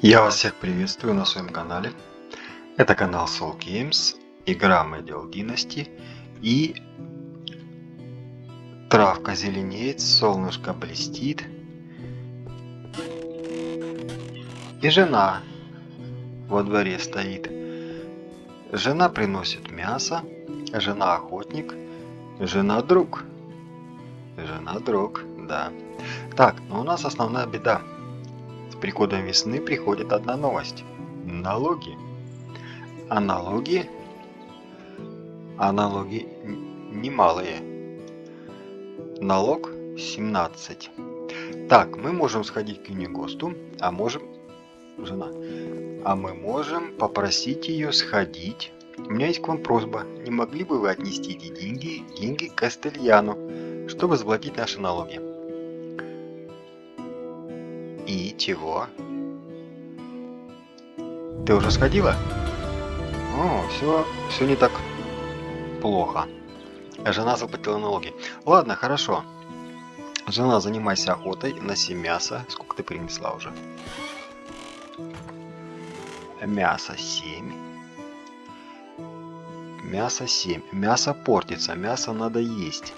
Я вас всех приветствую на своем канале. Это канал Soul Games, игра Medieval Dynasty, и травка зеленеет, солнышко блестит, и жена во дворе стоит. Жена приносит мясо, жена охотник, жена друг. Жена друг, да. Так, но у нас основная беда. С приходом весны приходит одна новость. Налоги. А налоги немалые. Налог 17. Так, мы можем сходить к Юнигосту, а можем... Жена. А мы можем попросить ее сходить. У меня есть к вам просьба. Не могли бы вы отнести эти деньги Кастельяну, чтобы заплатить наши налоги? И чего? Ты уже сходила? О, все не так плохо. Жена заплатила налоги. Ладно, хорошо. Жена, занимайся охотой, носи мясо. Сколько ты принесла уже? Мясо 7. Мясо 7. Мясо портится, мясо надо есть.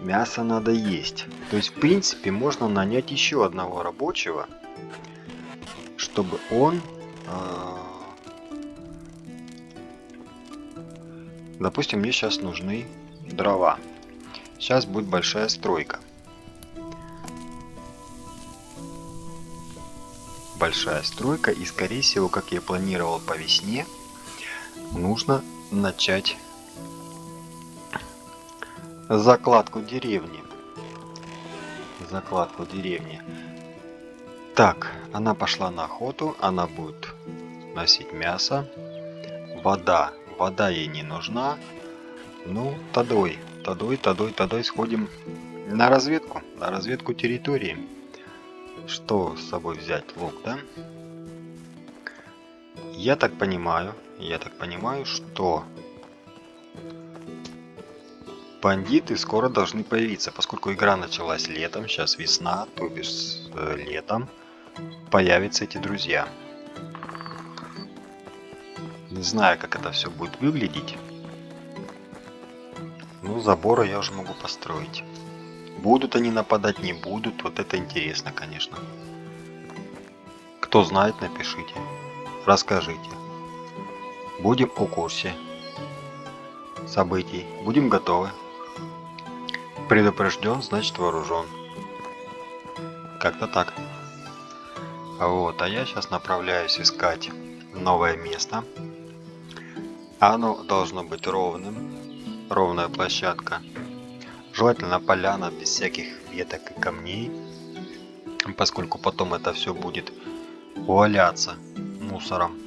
Мясо надо есть. То есть, в принципе, можно нанять еще одного рабочего, чтобы он... Допустим, мне сейчас нужны дрова. Сейчас будет большая стройка. Большая стройка, и скорее всего, как я планировал по весне, нужно начать закладку деревни. Закладку деревни. Так, она пошла на охоту, она будет носить мясо. Вода. Вода ей не нужна. Ну, тадой сходим на разведку территории. Что с собой взять? Лук, да? Я так понимаю, что бандиты скоро должны появиться, поскольку игра началась летом, сейчас весна, то бишь летом появятся эти друзья. Не знаю, как это все будет выглядеть. Ну, заборы я уже могу построить. Будут они нападать, не будут, вот это интересно, конечно. Кто знает, напишите, расскажите. Будем в курсе событий, будем готовы. Предупрежден, значит вооружен. Как-то так. Вот, а я сейчас направляюсь искать новое место. Оно должно быть ровным. Ровная площадка. Желательно поляна без всяких веток и камней, поскольку потом это все будет валяться мусором.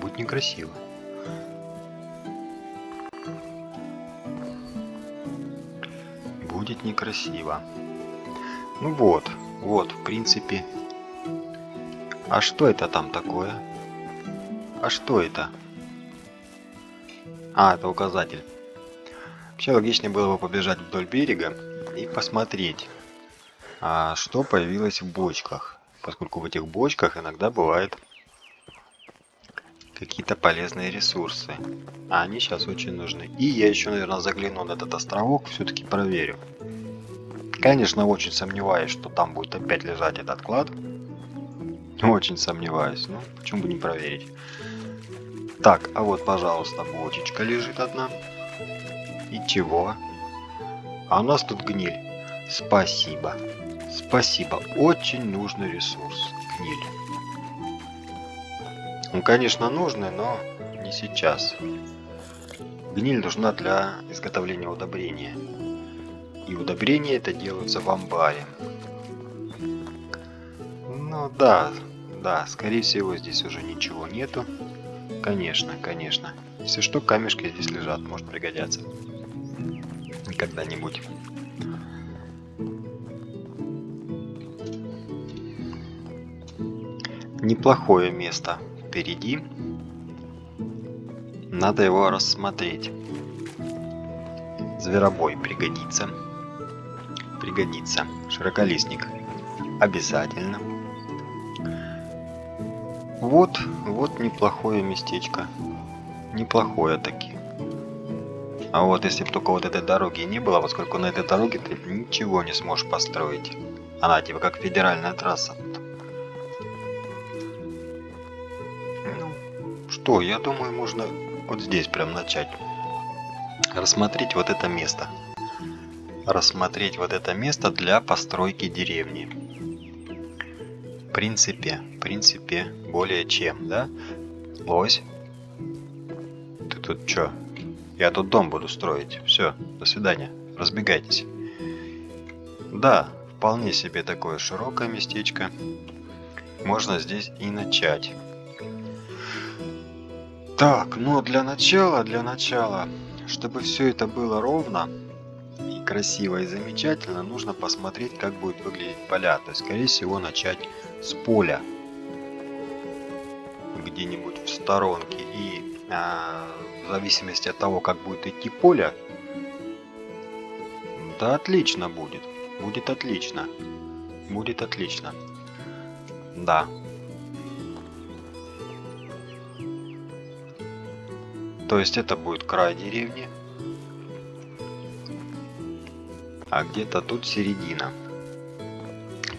Будет некрасиво. Будет некрасиво. Ну вот, в принципе. А что это там такое? А что это? А, это указатель. Вообще логичнее было бы побежать вдоль берега и посмотреть, что появилось в бочках. Поскольку в этих бочках иногда бывают какие-то полезные ресурсы. А они сейчас очень нужны. И я еще, наверное, загляну на этот островок, все-таки проверю. Конечно, очень сомневаюсь, что там будет опять лежать этот клад. Очень сомневаюсь, но почему бы не проверить. Так, а вот, пожалуйста, бочечка лежит одна. И чего? А у нас тут гниль. Спасибо. Спасибо. Очень нужный ресурс. Гниль. Он, конечно, нужный, но не сейчас. Гниль нужна для изготовления удобрения. И удобрения это делаются в амбаре. Ну да, скорее всего здесь уже ничего нету. Конечно. Если что, камешки здесь лежат, может пригодятся. Когда-нибудь. Неплохое место впереди. Надо его рассмотреть. Зверобой пригодится. Широколистник обязательно. Вот неплохое местечко. Неплохое таки. А вот если бы только вот этой дороги не было, поскольку на этой дороге ты ничего не сможешь построить. Она типа как федеральная трасса. Ну, что, я думаю, можно вот здесь прям начать. Рассмотреть вот это место. Рассмотреть вот это место для постройки деревни. В принципе, более чем, да? Лось? Ты тут чё? Я тут дом буду строить. Все, до свидания. Разбегайтесь. Да, вполне себе такое широкое местечко. Можно здесь и начать. Так, ну для начала, чтобы все это было ровно и красиво и замечательно, нужно посмотреть, как будет выглядеть поля. То есть, скорее всего, начать с поля. Где-нибудь в сторонке. И в зависимости от того, как будет идти поле, да отлично будет. Будет отлично. Будет отлично. Да. То есть это будет край деревни. А где-то тут середина.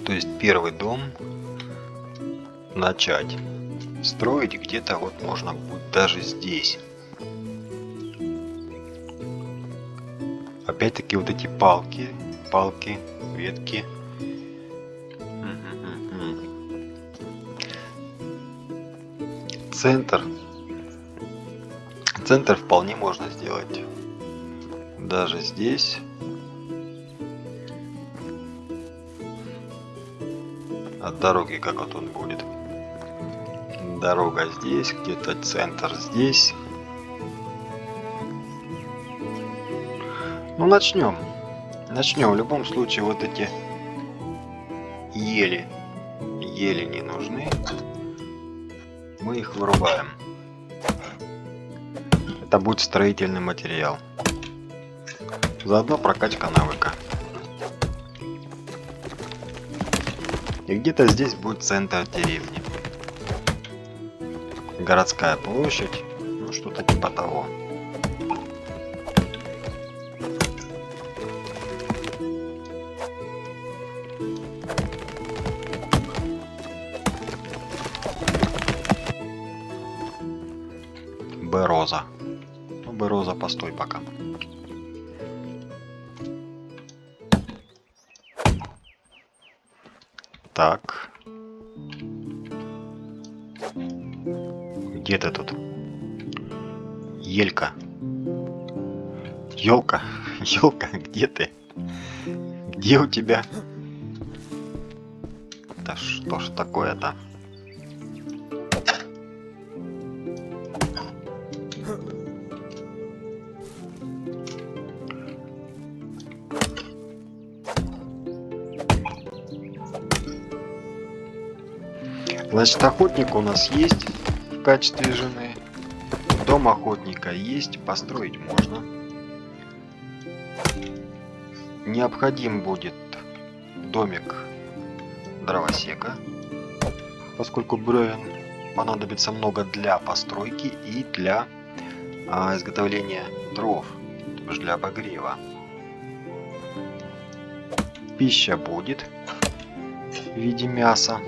То есть первый дом начать строить где-то вот можно будет даже здесь. Опять-таки вот эти палки, ветки. Центр вполне можно сделать даже здесь. От дороги как вот он будет. Дорога здесь, где-то центр здесь. Ну начнем. Начнем. В любом случае вот эти ели не нужны. Мы их вырубаем. Это будет строительный материал. Заодно прокачка навыка. И где-то здесь будет центр деревни. Городская площадь. Ну что-то типа того. Бероза. Ну, Бероза, постой пока. Так. Где ты тут? Елька. Ёлка. Ёлка, где ты? Где у тебя? Да что ж такое-то? Значит, охотник у нас есть в качестве жены. Дом охотника есть, построить можно. Необходим будет домик дровосека, поскольку бревен понадобится много для постройки и для изготовления дров, то есть для обогрева. Пища будет в виде мяса.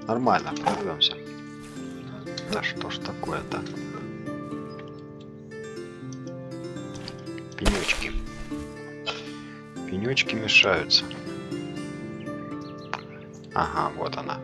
Нормально, прорвемся. Да что ж такое-то? Пенечки. Пенечки мешаются. Ага, вот она.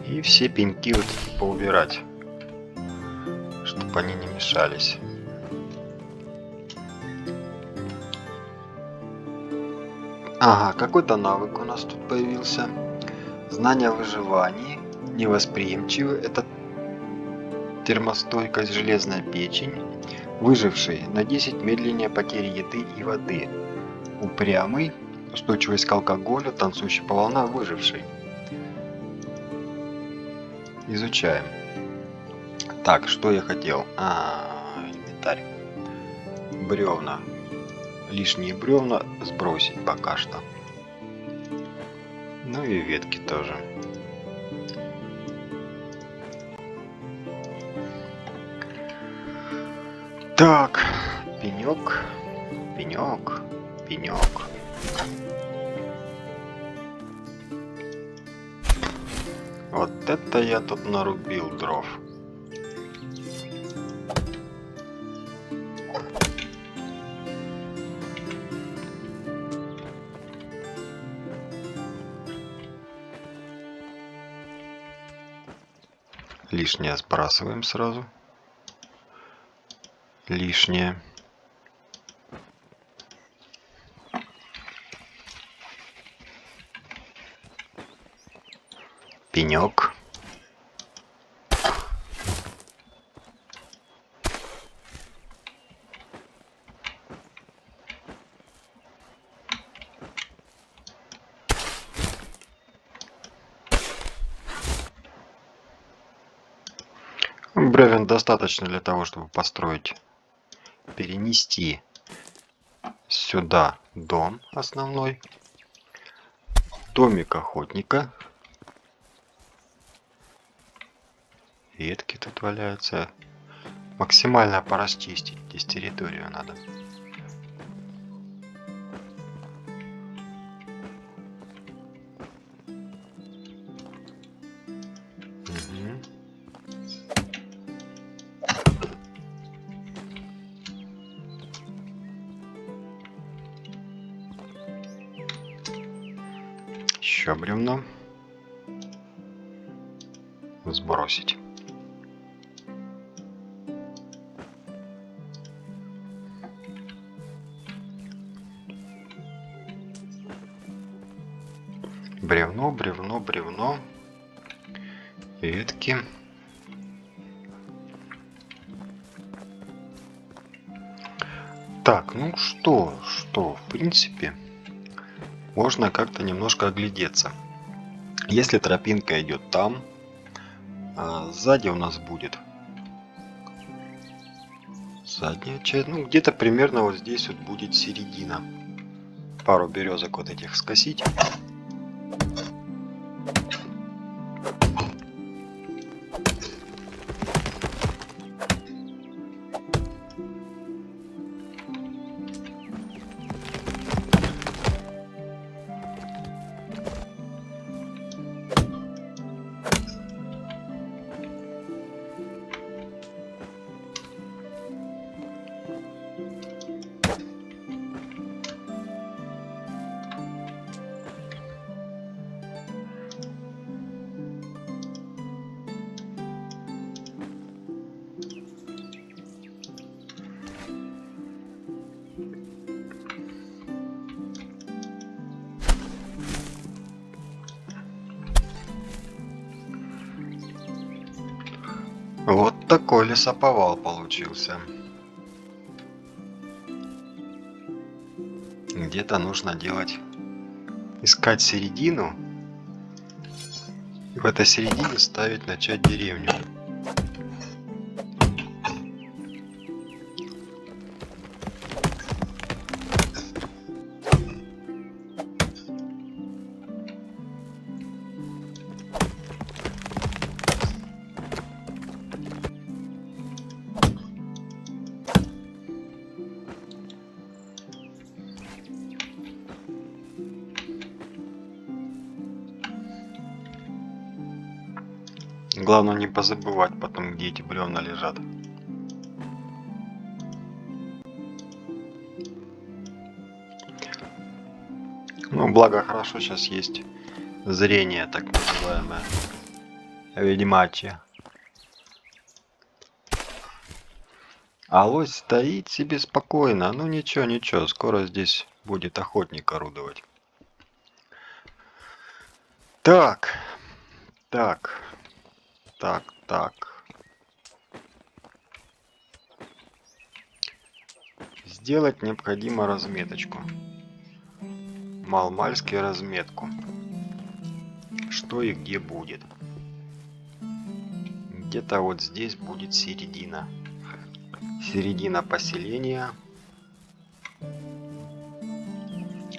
И все пеньки вот поубирать, чтобы они не мешались. Ага, какой-то навык у нас тут появился. Знание о выживании, невосприимчивый. Это термостойкость, железная печень, выживший на 10 медленнее потери еды и воды, упрямый, устойчивость к алкоголю, танцующий по волнам, выживший. Изучаем. Так, что я хотел? Инвентарь. Бревна. Лишние бревна сбросить пока что. Ну и ветки тоже. Так, пенек, пенек, пенек. Вот это я тут нарубил дров. Лишнее сбрасываем сразу. Лишнее. Пенек. Бревен достаточно для того, чтобы построить, перенести сюда дом основной, домик охотника. Ветки тут валяются. Максимально порасчистить здесь территорию надо. Еще бревно. Сбросить. Бревно, бревно, бревно. Ветки. Так, ну что, в принципе, можно как-то немножко оглядеться. Если тропинка идет там, а сзади у нас будет задняя часть, ну где-то примерно вот здесь вот будет середина. Пару березок вот этих скосить. Вот такой лесоповал получился. Где-то нужно делать, искать середину. И в этой середине ставить, начать деревню. Главное не позабывать потом, где эти бревна лежат. Ну, благо хорошо сейчас есть зрение, так называемое, ведьмачье. А лось стоит себе спокойно. Ну ничего, ничего, скоро здесь будет охотник орудовать. Так. Сделать необходимо разметочку. Маломальски разметку. Что и где будет. Где-то вот здесь будет середина. Середина поселения.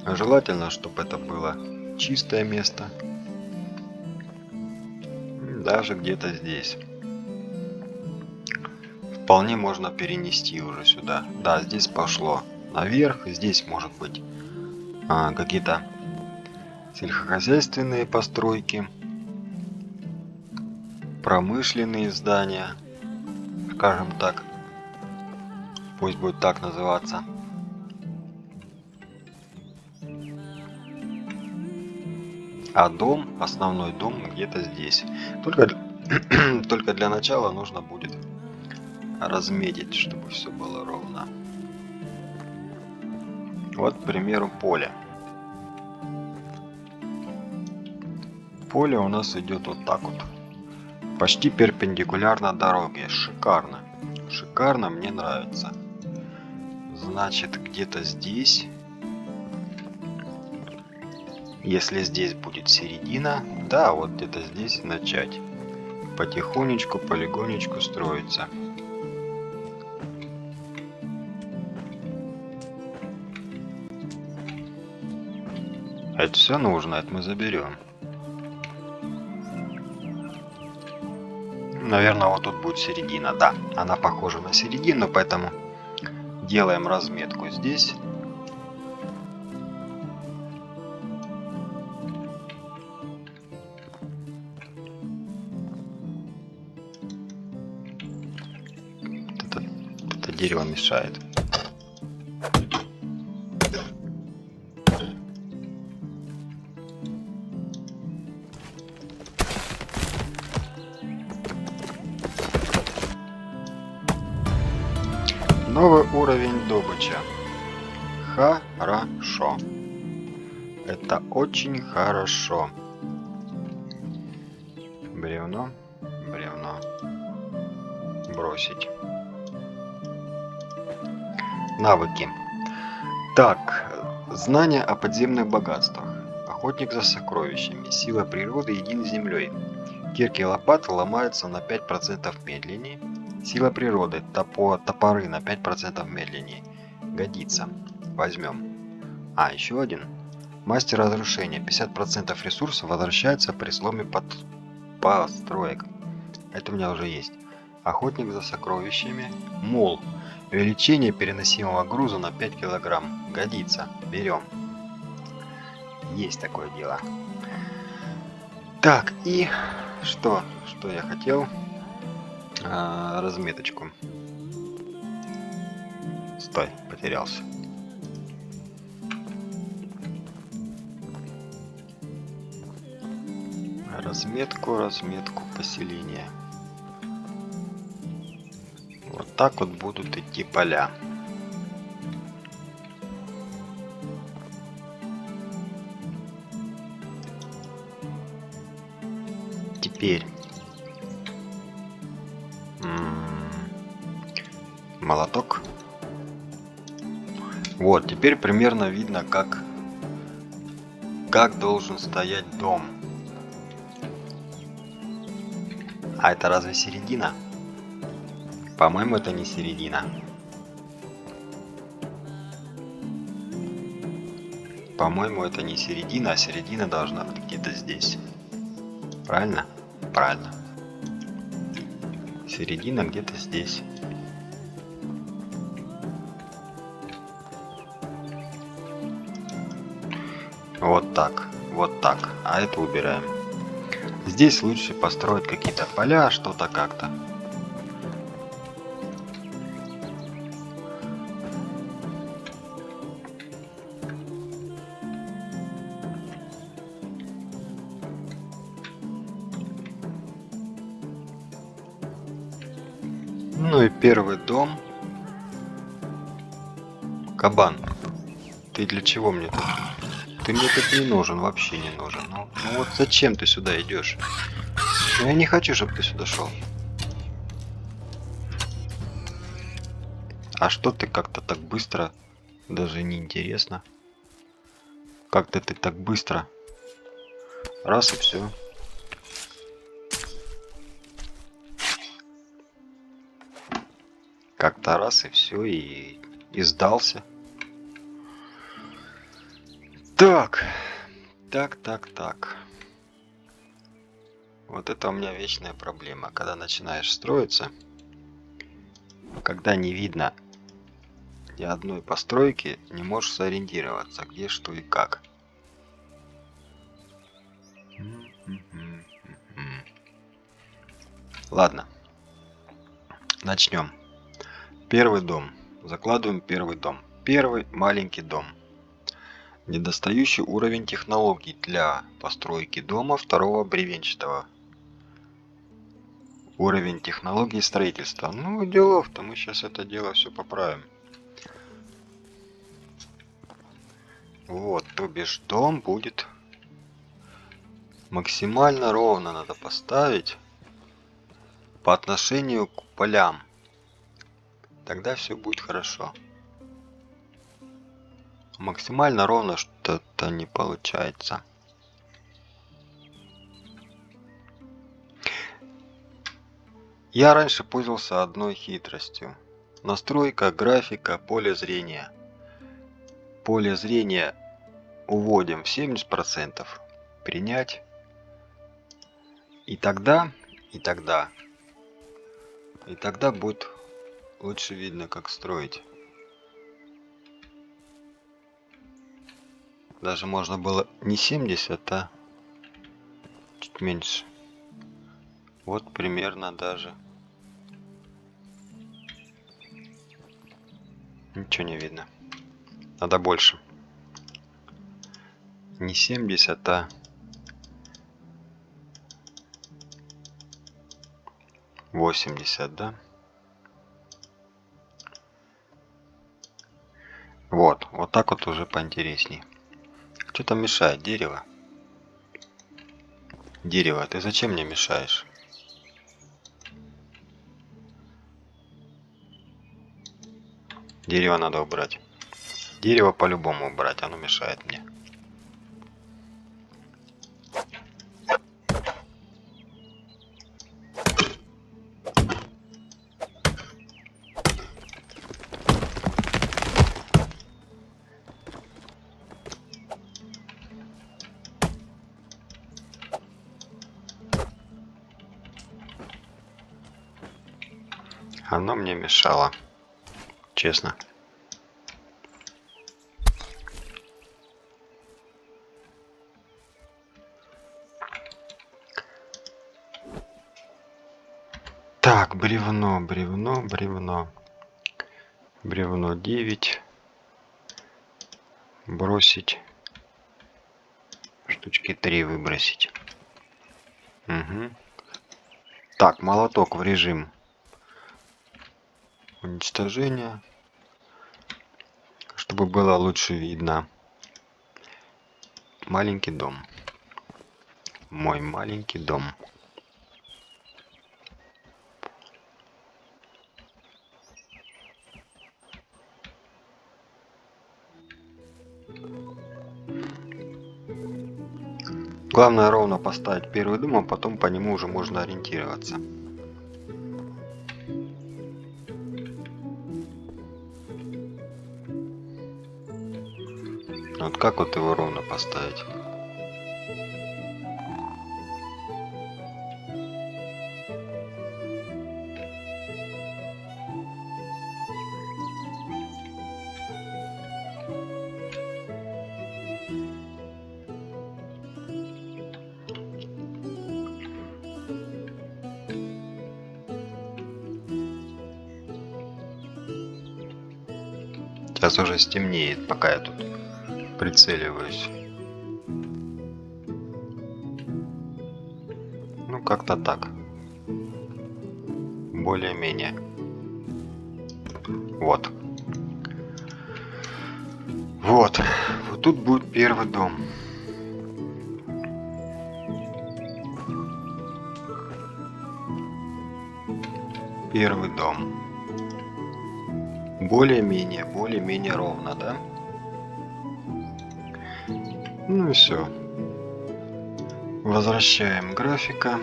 Желательно, чтобы это было чистое место. Даже где-то здесь. Вполне можно перенести уже сюда. Да, здесь пошло наверх. Здесь может быть какие-то сельскохозяйственные постройки. Промышленные здания. Скажем так. Пусть будет так называться. А дом, основной дом где-то здесь. Только для начала нужно будет разметить, чтобы все было ровно. Вот, к примеру, поле. Поле у нас идет вот так вот. Почти перпендикулярно дороге. Шикарно. Шикарно, мне нравится. Значит, где-то здесь. Если здесь будет середина, да, вот где-то здесь начать. Потихонечку, полигонечку строиться. Это все нужно, это мы заберем. Наверное, вот тут будет середина, да. Она похожа на середину, поэтому делаем разметку здесь. Это дерево мешает. Новый уровень добычи. Хорошо. Это очень хорошо. Бревно. Бревно. Бросить. Навыки. Так. Знания о подземных богатствах. Охотник за сокровищами. Сила природы едина с землей. Кирки и лопаты ломаются на 5% медленнее. Сила природы. Топоры на 5% медленнее. Годится. Возьмем. А, еще один. Мастер разрушения. 50% ресурсов возвращается при сломе построек. Это у меня уже есть. Охотник за сокровищами. Мул. Увеличение переносимого груза на 5 килограмм. Годится. Берем. Есть такое дело. Так, и что я хотел? Разметочку. Стой, потерялся. Разметку поселения. Вот так вот будут идти поля. Теперь молоток. Вот, теперь примерно видно, как должен стоять дом. А это разве середина? По-моему, это не середина. По-моему, это не середина, а середина должна быть где-то здесь. Правильно? Правильно. Середина где-то здесь. Вот так. Вот так. А это убираем. Здесь лучше построить какие-то поля, что-то как-то. Ну и первый дом. Кабан. Ты для чего мне тут? Ты мне тут не нужен, вообще не нужен. Ну вот зачем ты сюда идешь? Ну я не хочу, чтобы ты сюда шел. А что ты как-то так быстро? Даже не интересно. Как-то ты так быстро. Раз и все. Как-то раз и все, и сдался. Так, так. Вот это у меня вечная проблема, когда начинаешь строиться, когда не видно ни одной постройки, не можешь сориентироваться, где, что и как. Ладно, начнем. Первый дом. Закладываем первый дом. Первый маленький дом. Недостающий уровень технологий для постройки дома второго бревенчатого. Уровень технологий строительства. Ну, делов-то мы сейчас это дело все поправим. Вот, то бишь дом будет максимально ровно надо поставить по отношению к полям. Тогда все будет хорошо. Максимально ровно что-то не получается. Я раньше пользовался одной хитростью. Настройка, графика, поле зрения. Поле зрения уводим в 70%. Принять. И тогда будет лучше видно, как строить. Даже можно было не 70, а чуть меньше. Вот примерно даже. Ничего не видно. Надо больше. Не 70, а 80, да? Вот так вот уже поинтересней. Что там мешает? Дерево? Дерево, ты зачем мне мешаешь? Дерево надо убрать. Дерево по-любому убрать, оно мешает мне. Оно мне мешало. Честно. Так, бревно. Бревно 9. Бросить. Штучки 3 выбросить. Угу. Так, молоток в режим уничтожения, чтобы было лучше видно. Маленький дом. Мой маленький дом. Главное ровно поставить первый дом, а потом по нему уже можно ориентироваться. Вот как вот его ровно поставить? Сейчас уже стемнеет, пока я тут прицеливаюсь. Ну, как-то так. Более-менее. Вот. Вот тут будет первый дом. Первый дом. более-менее ровно, да? Ну и все. Возвращаем графика.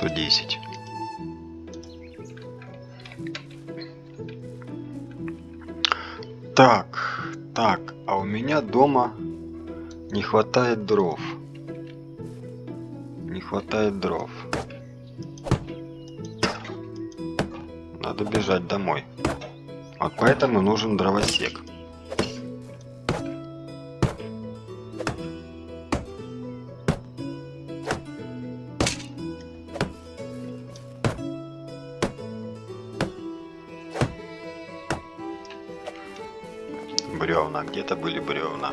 $110. Так, а у меня дома не хватает дров. Не хватает дров. Надо бежать домой. Вот поэтому нужен дровосек. Бревна, где-то были бревна.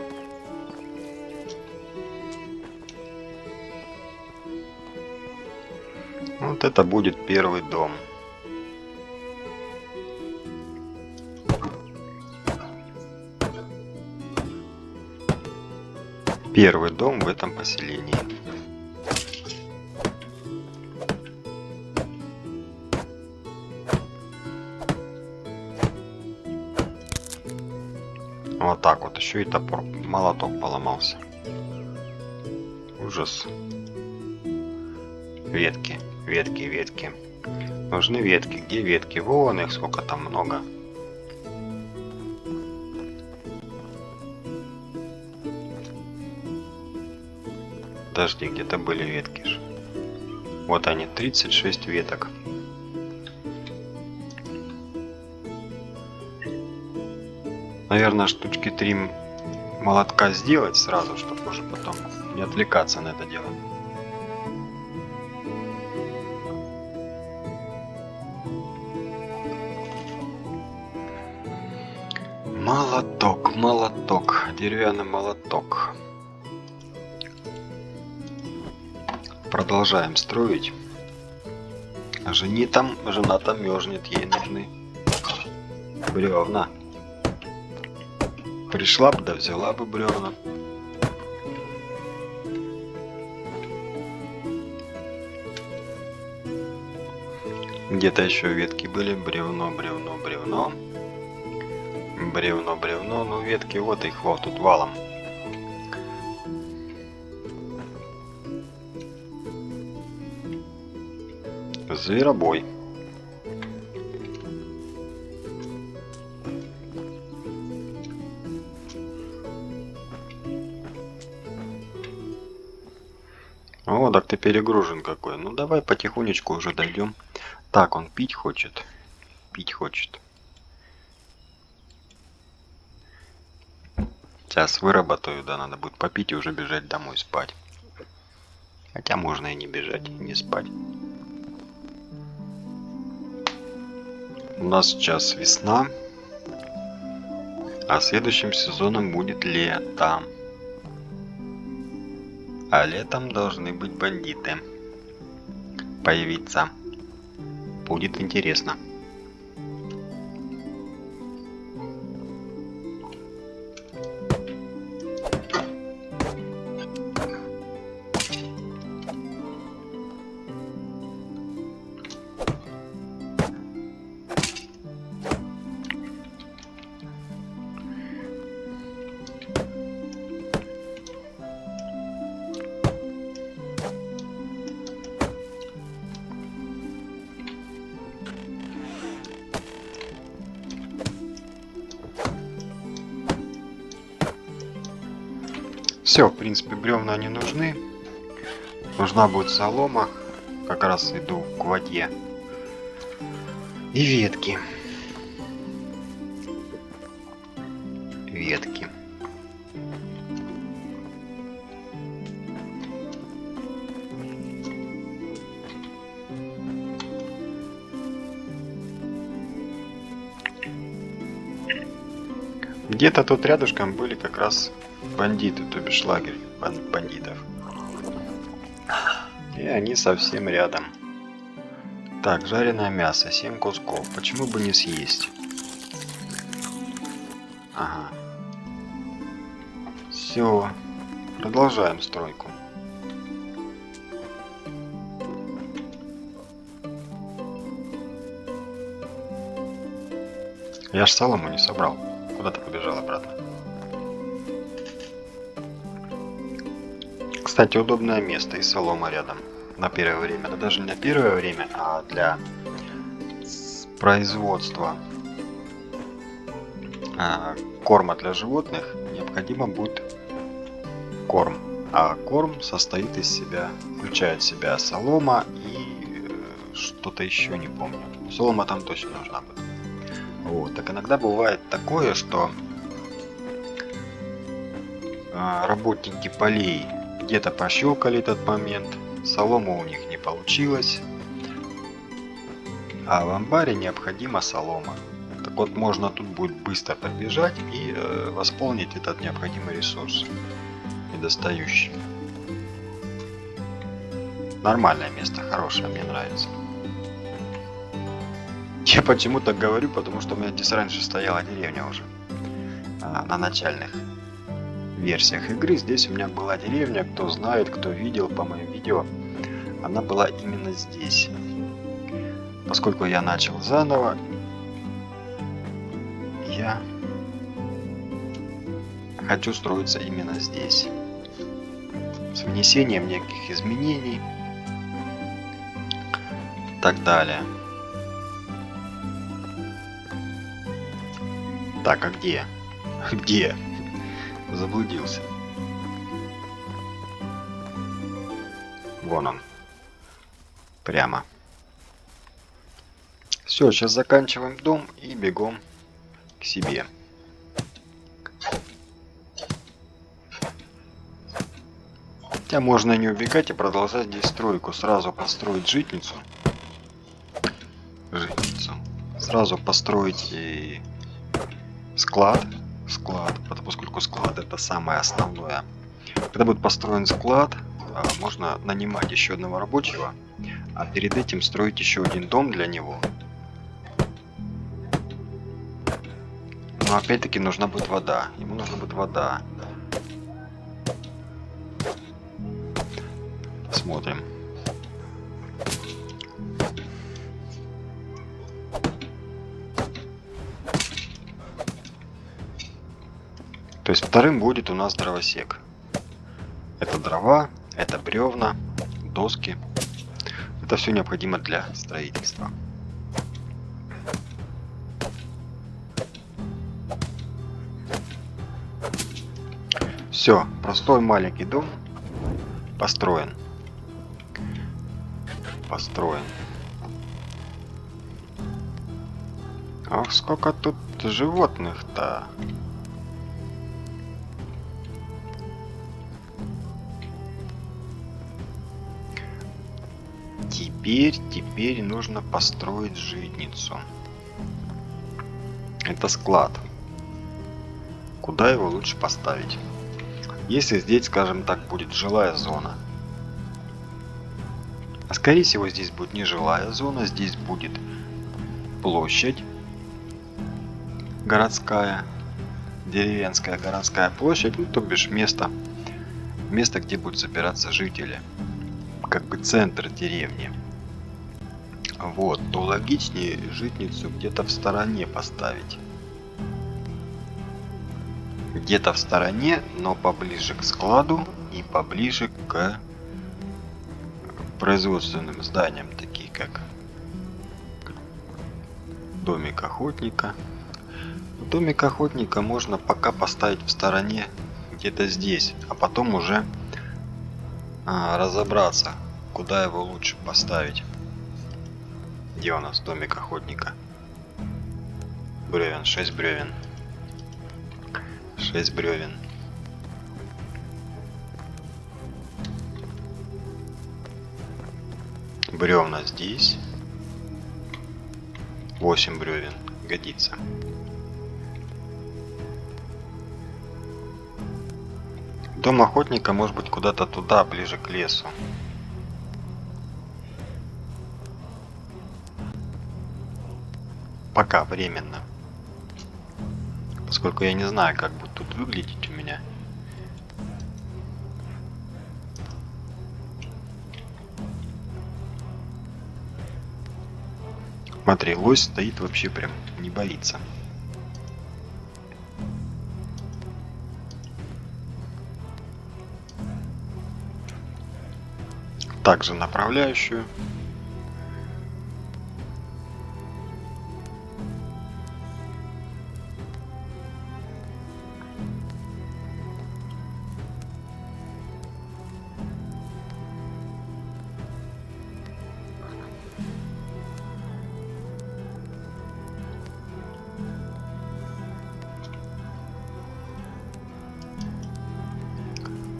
Вот это будет первый дом. Первый дом в этом поселении. Вот так вот, еще и топор, молоток поломался. Ужас. Ветки, ветки, ветки. Нужны ветки. Где ветки? Вон их сколько там много. Подожди, где-то были ветки же. Вот они, 36 веток. Наверное, штучки 3 молотка сделать сразу, чтобы уже потом не отвлекаться на это дело. Молоток, молоток, деревянный молоток. Продолжаем строить. Жена там мерзнет, ей нужны бревна. Пришла бы, да взяла бы бревна. Где-то еще ветки были. Бревно, бревно, бревно. Бревно, бревно. Ну ветки, вот их вот тут валом. Зверобой. О, так ты перегружен какой. Ну давай потихонечку уже дойдем. Так, он пить хочет. Пить хочет. Сейчас выработаю, да, надо будет попить и уже бежать домой спать. Хотя можно и не бежать, и не спать. У нас сейчас весна, а следующим сезоном будет лето. А летом должны быть бандиты появиться. Будет интересно. Все, в принципе, бревна не нужны. Нужна будет солома. Как раз иду к воде. И ветки. Ветки. Где-то тут рядышком были как раз бандиты, то бишь лагерь бандитов. И они совсем рядом. Так, жареное мясо, 7 кусков. Почему бы не съесть? Ага. Все, продолжаем стройку. Я ж солому не собрал. Куда ты побежал обратно? Кстати, удобное место и солома рядом. На первое время. Да даже не на первое время, а для производства корма для животных необходимо будет корм. А корм состоит из себя, включает в себя солома и что-то еще не помню. Солома там точно нужна будет. Вот. Так иногда бывает такое, что работники полей где-то пощелкали этот момент, солома у них не получилось, а в амбаре необходима солома. Так вот, можно тут будет быстро пробежать и восполнить этот необходимый ресурс недостающий. Нормальное место, хорошее, мне нравится. Я почему так говорю, потому что у меня здесь раньше стояла деревня уже. На начальных версиях игры здесь у меня была деревня, кто знает, кто видел по моим видео, она была именно здесь. Поскольку я начал заново, я хочу строиться именно здесь. С внесением неких изменений и так далее. Так, а где? Где? Заблудился. Вон он. Прямо. Все, сейчас заканчиваем дом и бегом к себе. Хотя можно не убегать и продолжать здесь стройку. Сразу построить житницу. Сразу построить и склад. Поскольку склад это самое основное. Когда будет построен склад, можно нанимать еще одного рабочего, а перед этим строить еще один дом для него. Но опять-таки нужна будет вода. Ему нужна будет вода. Посмотрим. То есть вторым будет у нас дровосек. Это дрова, это бревна, доски. Это все необходимо для строительства. Все, простой маленький дом построен. Ах, сколько тут животных-то. Теперь нужно построить житницу. Это склад. Куда его лучше поставить? Если здесь, скажем так, будет жилая зона. А скорее всего здесь будет не жилая зона, здесь будет площадь городская, деревенская городская площадь, ну то бишь место, где будут собираться жители, как бы центр деревни. Вот, то логичнее житницу где-то в стороне поставить. Где-то в стороне, но поближе к складу и поближе к производственным зданиям, такие как домик охотника. Домик охотника можно пока поставить в стороне, где-то здесь, а потом уже разобраться, куда его лучше поставить. Где у нас домик охотника? Бревен, 6 бревен. 6 бревен. Бревна здесь. 8 бревен. Годится. Дом охотника может быть куда-то туда, ближе к лесу. Пока временно. Поскольку я не знаю, как будет тут выглядеть у меня Смотри, лось стоит вообще прям, не боится. Также направляющую.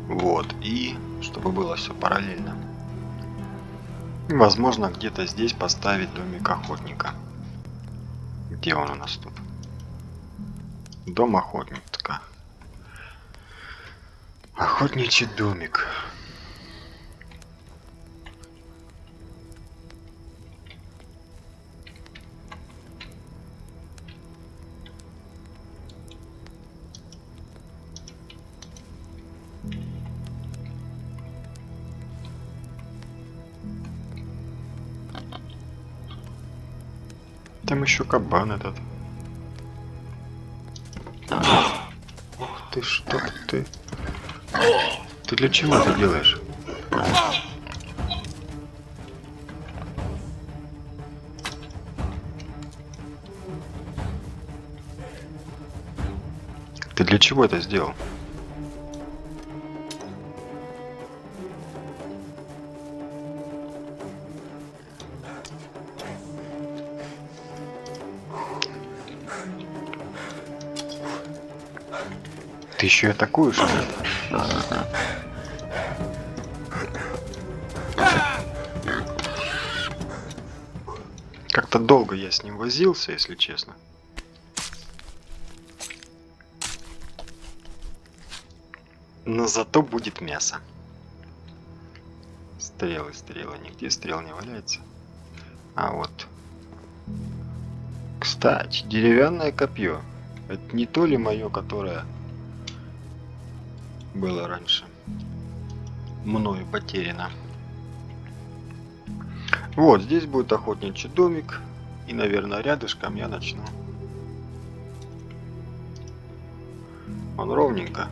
Вот, и чтобы было все параллельно. И, возможно, где-то здесь поставить домик охотника. Где он у нас тут? Дом охотника. Охотничий домик. Там еще кабан этот. Ух ты, что ты? Ты для чего это делаешь? Ты для чего это сделал? Ты еще и атакуешь? Как-то долго я с ним возился, если честно. Но зато будет мясо. Стрелы, стрелы. Нигде стрел не валяется. А вот. Кстати, деревянное копье. Это не то ли мое, которое было раньше мною потеряно. Вот, здесь будет охотничий домик. И, наверное, рядышком я начну. Он ровненько.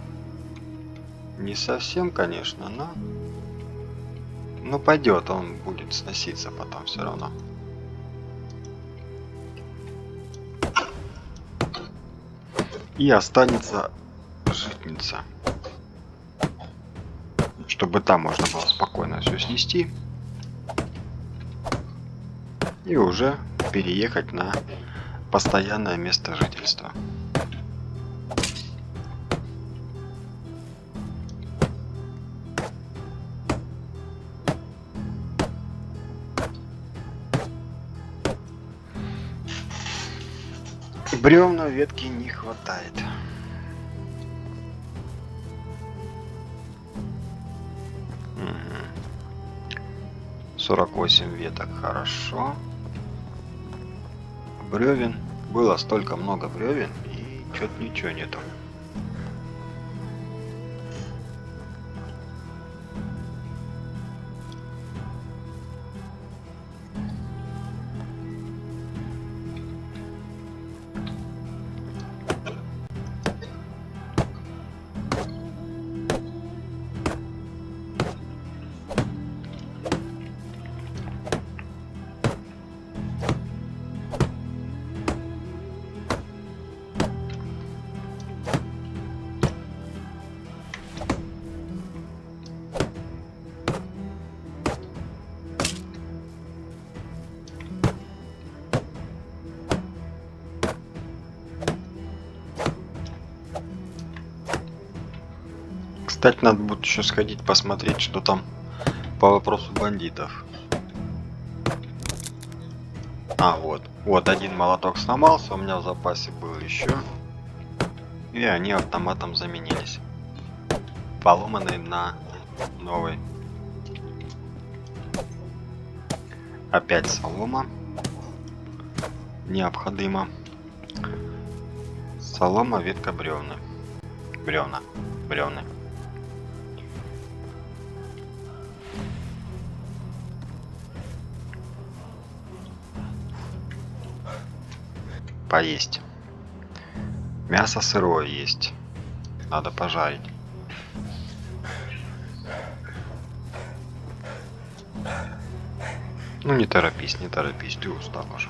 Не совсем, конечно, но... Ну, пойдет, он будет сноситься потом все равно. И останется житница. Чтобы там можно было спокойно все снести. И уже переехать на постоянное место жительства. Бревна ветки не хватает. Угу. 48 веток, хорошо. Бревен. Было столько много бревен, и что-то ничего нету. Кстати, надо будет еще сходить посмотреть, что там по вопросу бандитов. А, вот. Вот один молоток сломался, у меня в запасе был еще. И они автоматом заменились. Поломанный на новый. Опять солома. Необходимо. Солома, ветка, бревна. Бревна. Бревны. поесть. Мясо сырое есть. Надо пожарить. Ну не торопись, не торопись, ты устал уже.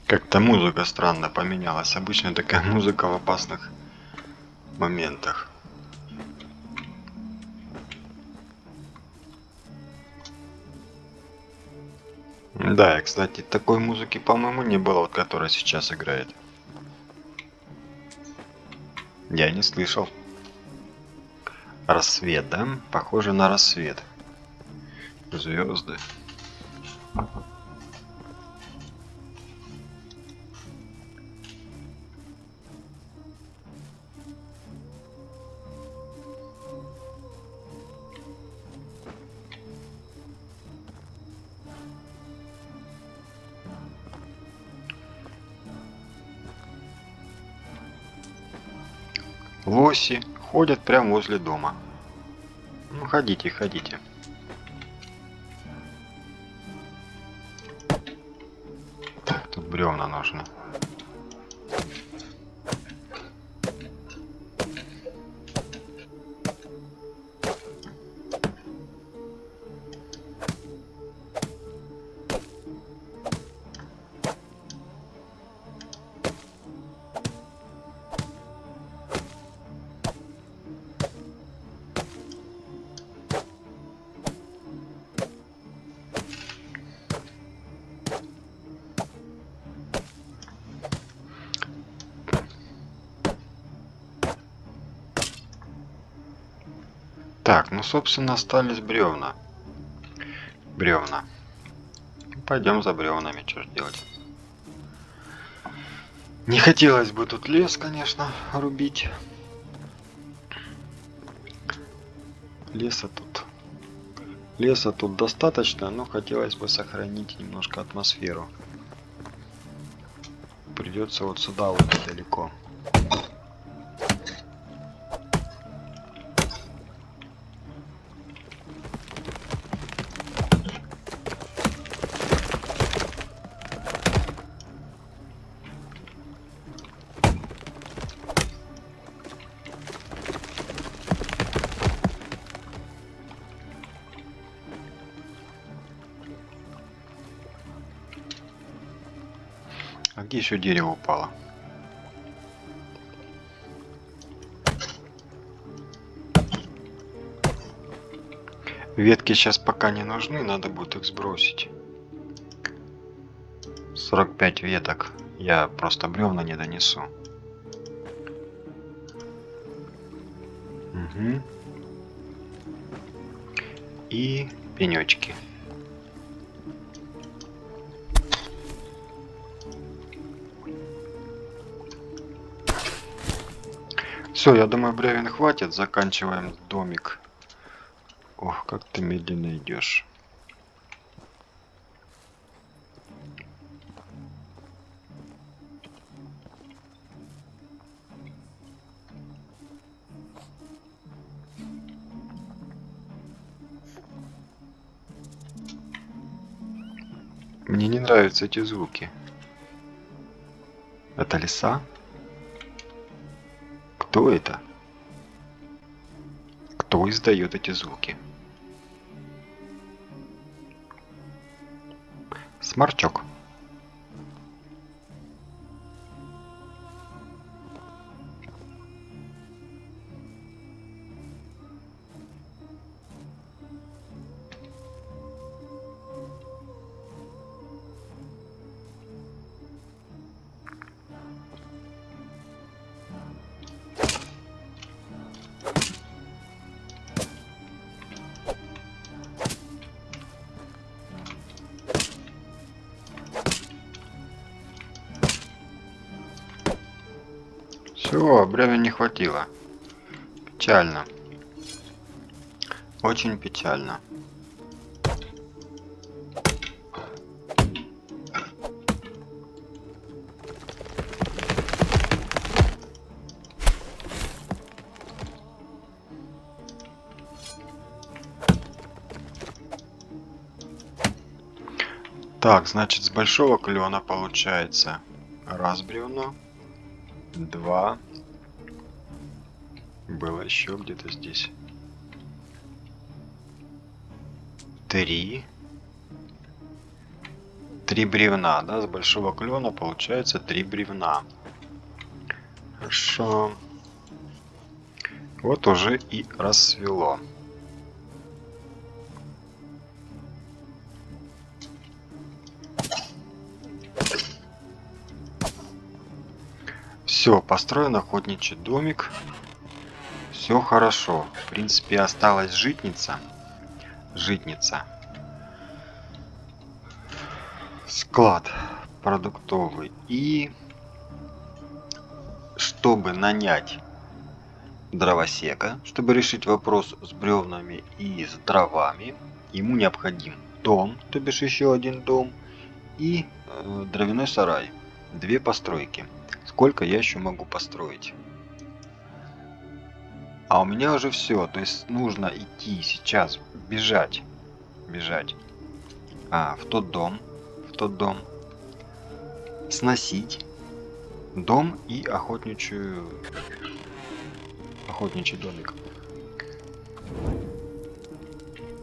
Как-то музыка странно поменялась. Обычно такая музыка в опасных моментах. Да, и, кстати, такой музыки, по-моему, не было, вот которая сейчас играет. Я не слышал. Рассвет, да? Похоже на рассвет. Звезды. Лоси ходят прямо возле дома. Ну, ходите, ходите. Так, тут бревна нужны. Так, ну, собственно, остались бревна. Бревна. Пойдем за бревнами, что ж делать. Не хотелось бы тут лес, конечно, рубить. Леса тут достаточно, но хотелось бы сохранить немножко атмосферу. Придется вот сюда вот далеко. А где еще дерево упало? Ветки сейчас пока не нужны, надо будет их сбросить. 45 веток. Я просто бревна не донесу. Угу. И пенечки. Все, я думаю, бревен хватит. Заканчиваем домик. Ох, как ты медленно идешь. Мне не нравятся эти звуки. Это лиса? Кто это? Кто издает эти звуки? Сморчок. Все, бревен не хватило. Печально. Очень печально. Так, значит, с большого клена получается раз бревно, два. Было еще где-то здесь. Три. Три бревна, да? С большого клена получается три бревна. Хорошо. Вот уже и рассвело. Все, построен охотничий домик. Все хорошо. В принципе, осталась житница. Житница. Склад продуктовый. И чтобы нанять дровосека, чтобы решить вопрос с бревнами и с дровами, ему необходим дом, то бишь еще один дом, и дровяной сарай. Две постройки. Сколько я еще могу построить? А у меня уже все, то есть нужно идти сейчас, бежать, в тот дом, сносить дом и охотничий домик,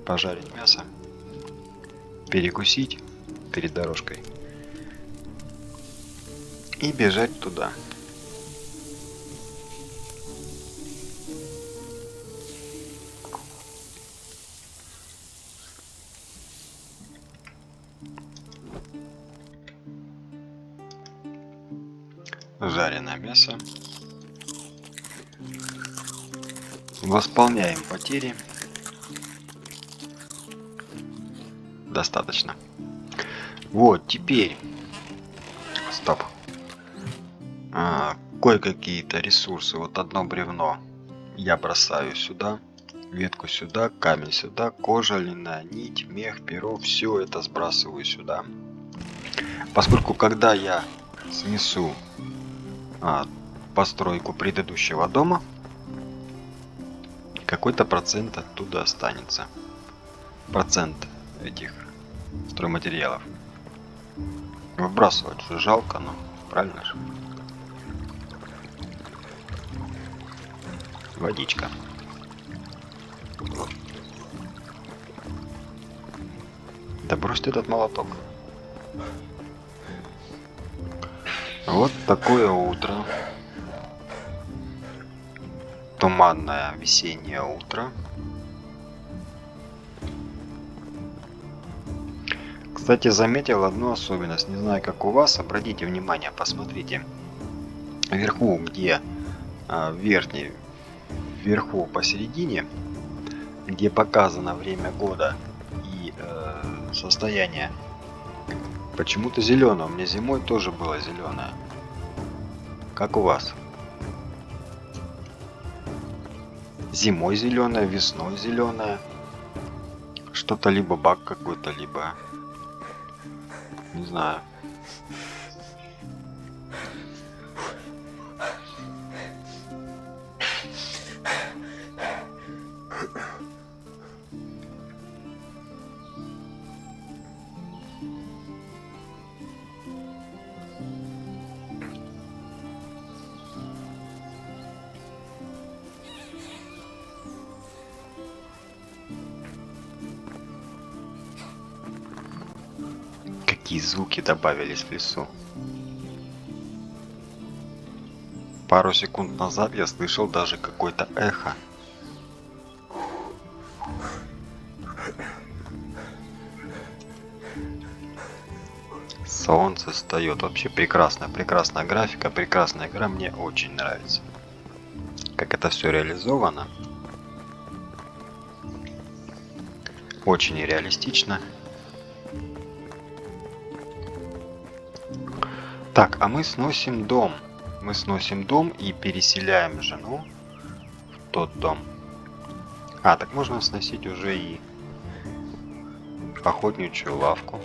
пожарить мясо, перекусить перед дорожкой и бежать туда. Жареное мясо. Восполняем потери. Достаточно. Вот, теперь. Стоп. Кое-какие-то ресурсы. Вот одно бревно я бросаю сюда. Ветку сюда, камень сюда, кожа, льняная нить, мех, перо. Все это сбрасываю сюда. Поскольку когда я снесу постройку предыдущего дома, какой-то процент оттуда останется. Процент этих стройматериалов. Выбрасывать же жалко, но правильно же. Водичка. Да брось ты этот молоток. Вот такое утро. Туманное весеннее утро. Кстати, заметил одну особенность. Не знаю, как у вас. Обратите внимание, посмотрите. Вверху, где вверху посередине, где показано время года и состояние, почему-то зеленое. У меня зимой тоже было зеленое. Как у вас? Зимой зеленое, весной зеленое. Что-то либо баг какой-то, либо... Не знаю. Какие звуки добавились в лесу. Пару секунд назад я слышал даже какое-то эхо. Солнце встает. Вообще прекрасная, прекрасная графика, прекрасная игра. Мне очень нравится. Как это все реализовано. Очень реалистично. Так, а мы сносим дом. Мы сносим дом и переселяем жену в тот дом. А, так можно сносить уже и охотничью лавку.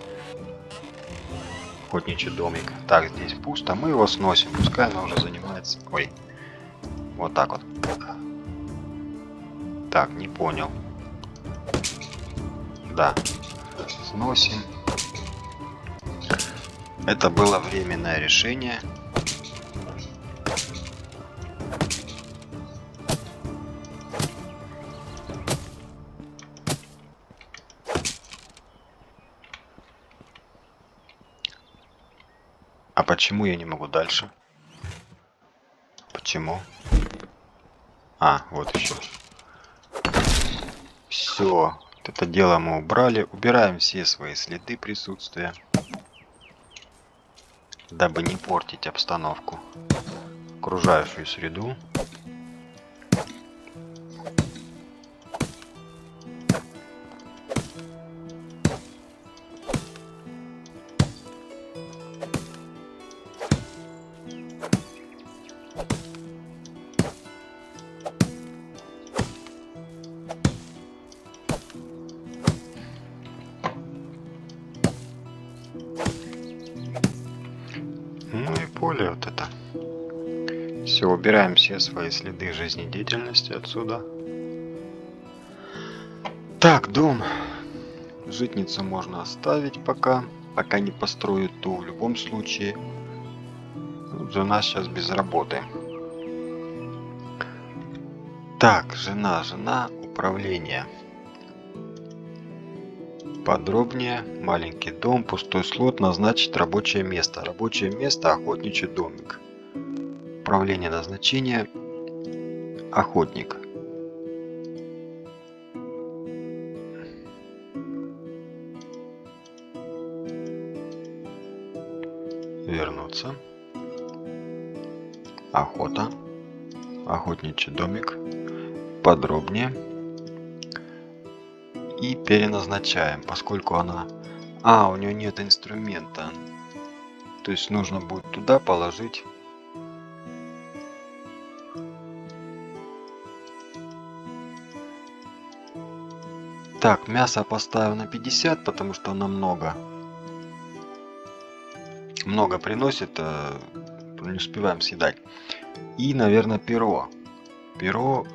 Охотничий домик. Так, здесь пусто. Мы его сносим. Пускай она уже занимается. Ой. Вот так вот. Так, не понял. Да. Сносим. Это было временное решение. А почему я не могу дальше? Почему? А, вот еще. Все. Это дело мы убрали. Убираем все свои следы присутствия. Дабы не портить обстановку. Окружающую среду. Ну и поле вот это. Все, убираем все свои следы жизнедеятельности отсюда. Так, дом. Житницу можно оставить пока. Пока не построят ту. В любом случае. Жена сейчас без работы. Так, жена, управление. Подробнее. Маленький дом, пустой слот, назначить рабочее место. Рабочее место, охотничий домик. Управление назначения. Охотник. Вернуться. Охота. Охотничий домик. Подробнее. И переназначаем, поскольку она... А, у нее нет инструмента. То есть нужно будет туда положить... Так, мясо поставим на 50, потому что она много. Много приносит, не успеваем съедать. И, наверное, перо. Перо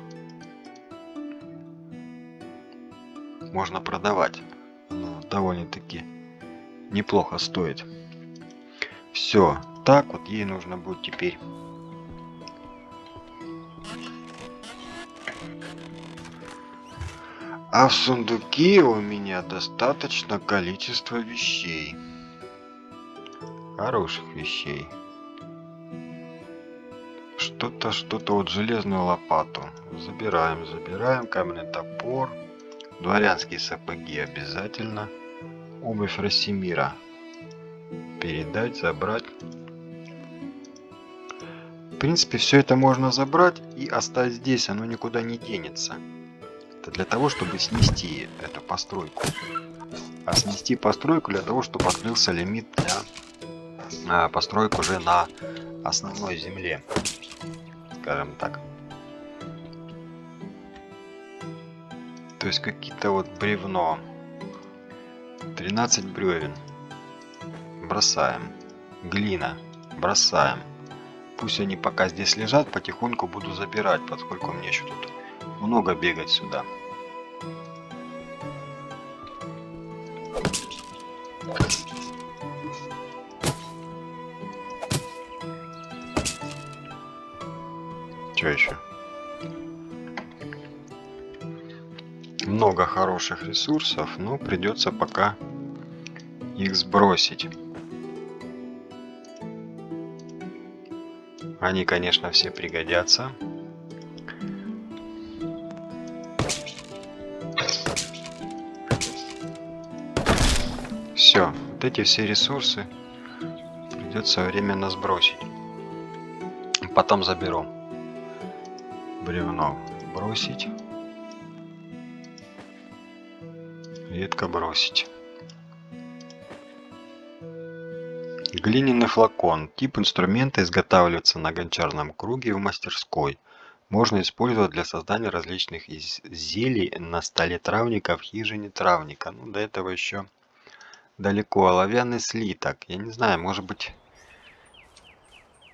можно продавать. Оно довольно-таки неплохо стоит. Все. Так вот ей нужно будет теперь. А в сундуке у меня достаточно количества вещей. Хороших вещей. Что-то вот железную лопату. Забираем каменный топор. Дворянские сапоги обязательно. Обувь Росимира. Передать, забрать. В принципе, все это можно забрать и оставить здесь. Оно никуда не денется. Это для того, чтобы снести эту постройку. А снести постройку для того, чтобы открылся лимит для построек уже на основной земле. Скажем так. То есть какие-то вот бревно. 13 бревен. Бросаем. Глина. Бросаем. Пусть они пока здесь лежат, потихоньку буду забирать, поскольку мне еще тут много бегать сюда. Что еще? Много хороших ресурсов, но придется пока их сбросить. Они, конечно, все пригодятся. Все, вот эти все ресурсы придется временно сбросить. Потом заберу. Бревно бросить. Ветка бросить. Глиняный флакон. Тип инструмента изготавливается на гончарном круге в мастерской. Можно использовать для создания различных зелий на столе травника в хижине травника. Ну, до этого еще далеко. Оловянный слиток. Я не знаю, может быть,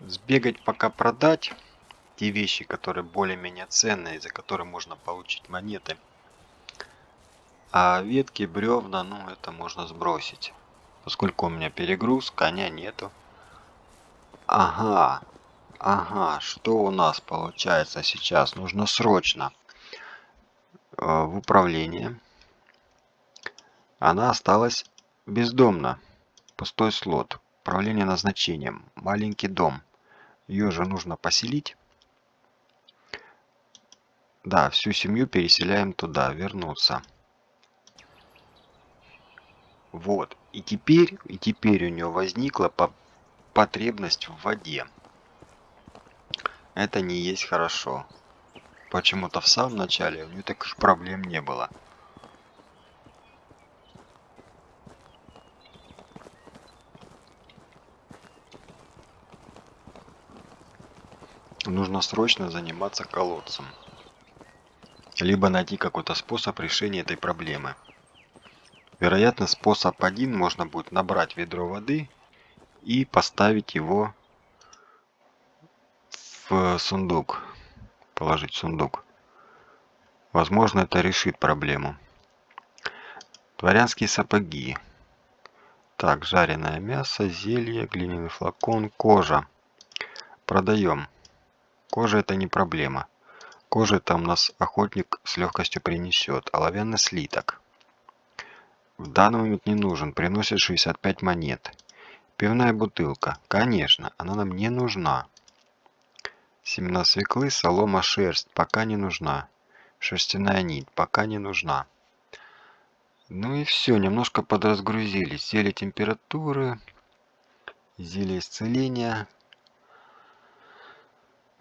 сбегать пока продать те вещи, которые более-менее ценные, за которые можно получить монеты. А ветки, бревна, ну, это можно сбросить. Поскольку у меня перегруз, коня нету. Ага, ага, что у нас получается сейчас? Нужно срочно в управление. Она осталась бездомна. Пустой слот. Управление назначением. Маленький дом. Ее же нужно поселить. Да, всю семью переселяем туда. Вернуться. Вот. И теперь у нее возникла потребность в воде. Это не есть хорошо. Почему-то в самом начале у нее таких проблем не было. Нужно срочно заниматься колодцем. Либо найти какой-то способ решения этой проблемы. Вероятно, способ один: можно будет набрать ведро воды и поставить его в сундук. Положить в сундук. Возможно, это решит проблему. Дворянские сапоги. Так, жареное мясо, зелье, глиняный флакон, кожа. Продаем. Кожа — это не проблема. Кожа там нас охотник с легкостью принесет. Оловянный слиток. В данный момент не нужен. Приносит 65 монет. Пивная бутылка. Конечно, она нам не нужна. Семена свеклы, солома, шерсть. Пока не нужна. Шерстяная нить. Пока не нужна. Ну и все. Немножко подразгрузились. Зелье температуры. Зелье исцеления.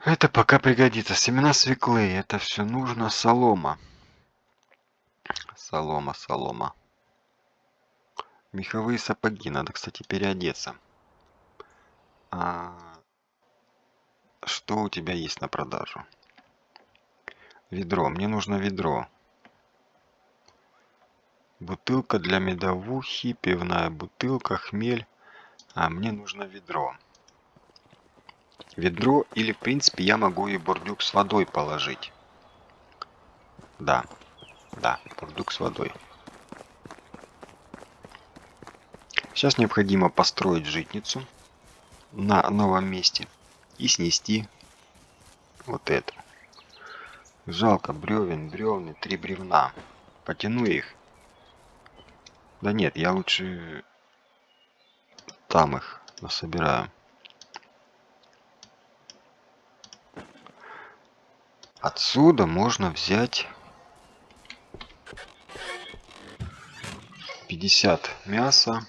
Это пока пригодится. Семена свеклы. Это все нужно. Солома. Солома, солома. Меховые сапоги. Надо, кстати, переодеться. Что у тебя есть на продажу? Ведро. Мне нужно ведро. Бутылка для медовухи. Пивная бутылка. Хмель. А мне нужно ведро. Ведро, или в принципе я могу и бурдюк с водой положить. Да. Да, бурдюк с водой. Сейчас необходимо построить житницу на новом месте и снести вот это. Жалко бревен, бревны, 3 бревна. Потяну их. Да нет, я лучше там их насобираю. Отсюда можно взять 50 мяса,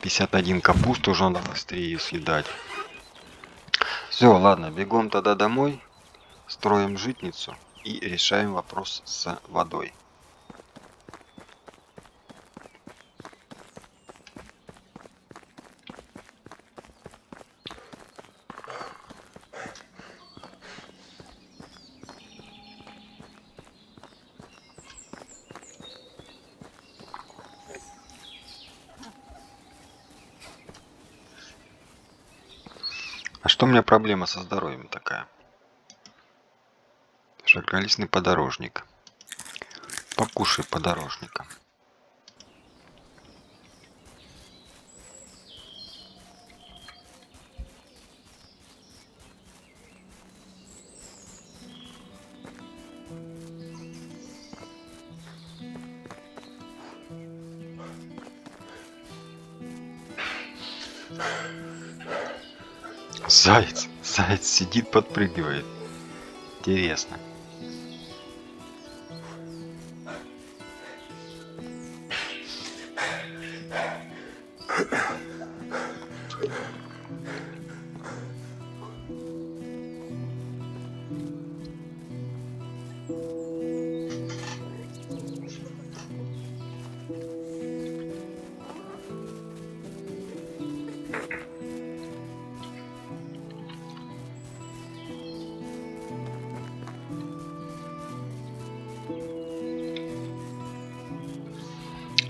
51 капусту, уже надо быстрее ее съедать. Все, ладно, бегом тогда домой, строим житницу и решаем вопрос с водой. А что у меня проблема со здоровьем такая? Широколистный подорожник. Покушай подорожника. Заяц сидит, подпрыгивает. Интересно.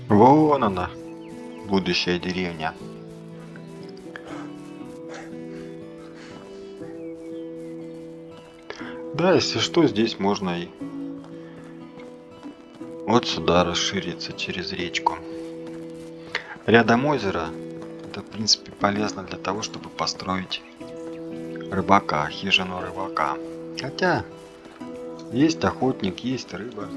Вон она, будущая деревня. Да, если что, здесь можно и вот сюда расшириться через речку. Рядом озеро. Это, в принципе, полезно для того, чтобы построить рыбака, хижину рыбака. Хотя, есть охотник, есть рыба.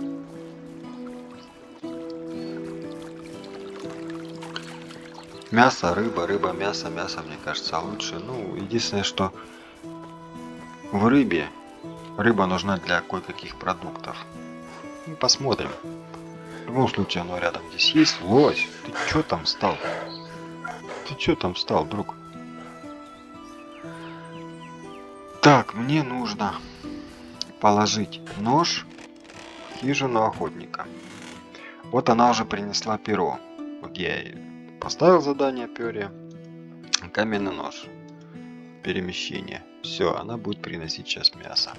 Мясо, рыба, мясо, мне кажется, лучше. Ну, единственное, что в рыбе рыба нужна для кое-каких продуктов. Ну, посмотрим. В любом случае, оно рядом здесь есть. Лось, ты чё там встал? Ты чё там встал, друг? Так, мне нужно положить нож в хижину охотника. Вот она уже принесла перо. Вот я ей поставил задание перья. Каменный нож. Перемещение. Все, она будет приносить сейчас мясо.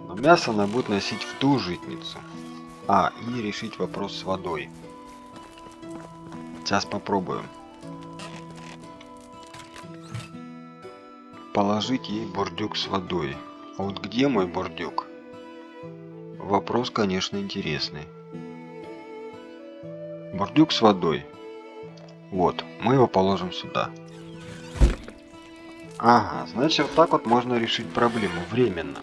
Но мясо она будет носить в ту житницу. И решить вопрос с водой. Сейчас попробуем. Положить ей бурдюк с водой. А вот где мой бурдюк? Вопрос, конечно, интересный. Бурдюк с водой. Вот, мы его положим сюда. Ага, значит, вот так вот можно решить проблему временно.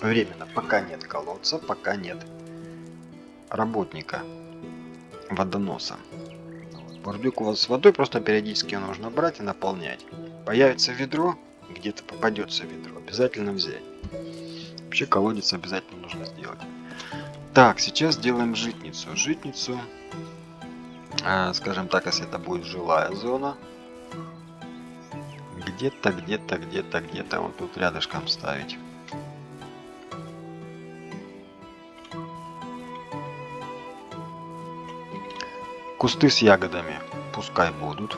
Временно, пока нет колодца, пока нет работника, водоноса. Бурдюк у вас с водой, просто периодически нужно брать и наполнять. Появится ведро, где-то попадется ведро, обязательно взять. Вообще колодец обязательно нужно сделать. Так, сейчас делаем житницу. Житницу, скажем так, если это будет жилая зона, где-то вот тут рядышком ставить. Кусты с ягодами пускай будут.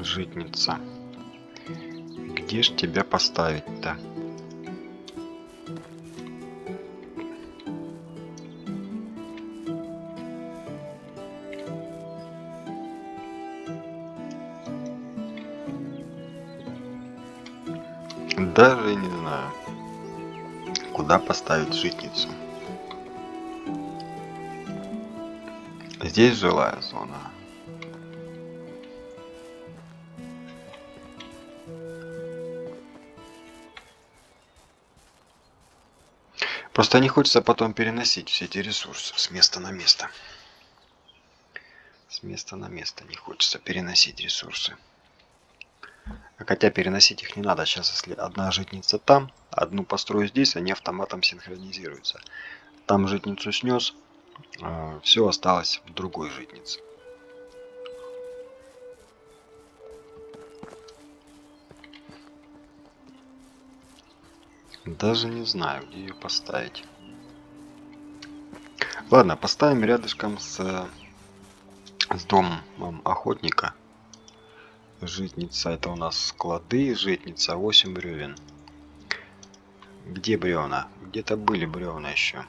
Житница. Где ж тебя поставить-то? Даже не знаю, куда поставить житницу. Здесь жилая зона. Просто не хочется потом переносить все эти ресурсы с места на место. С места на место не хочется переносить ресурсы. Хотя переносить их не надо. Сейчас, если одна житница там, одну построю здесь, они автоматом синхронизируются. Там житницу снес, все осталось в другой житнице. Даже не знаю, где ее поставить. Ладно, поставим рядышком с домом охотника. Житница, это у нас склады, житница, 8 бревен. Где бревна? Где-то были бревна еще.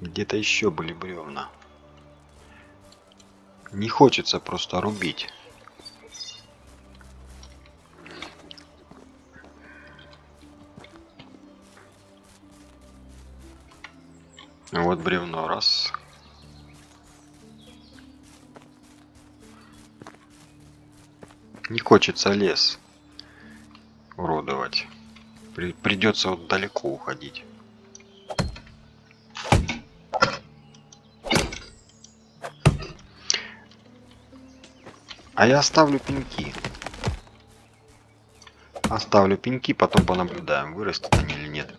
Где-то еще были бревна. Не хочется просто рубить. Вот бревно, раз. Не хочется лес уродовать. Придется вот далеко уходить. А я оставлю пеньки. Оставлю пеньки, потом понаблюдаем, вырастут они или нет.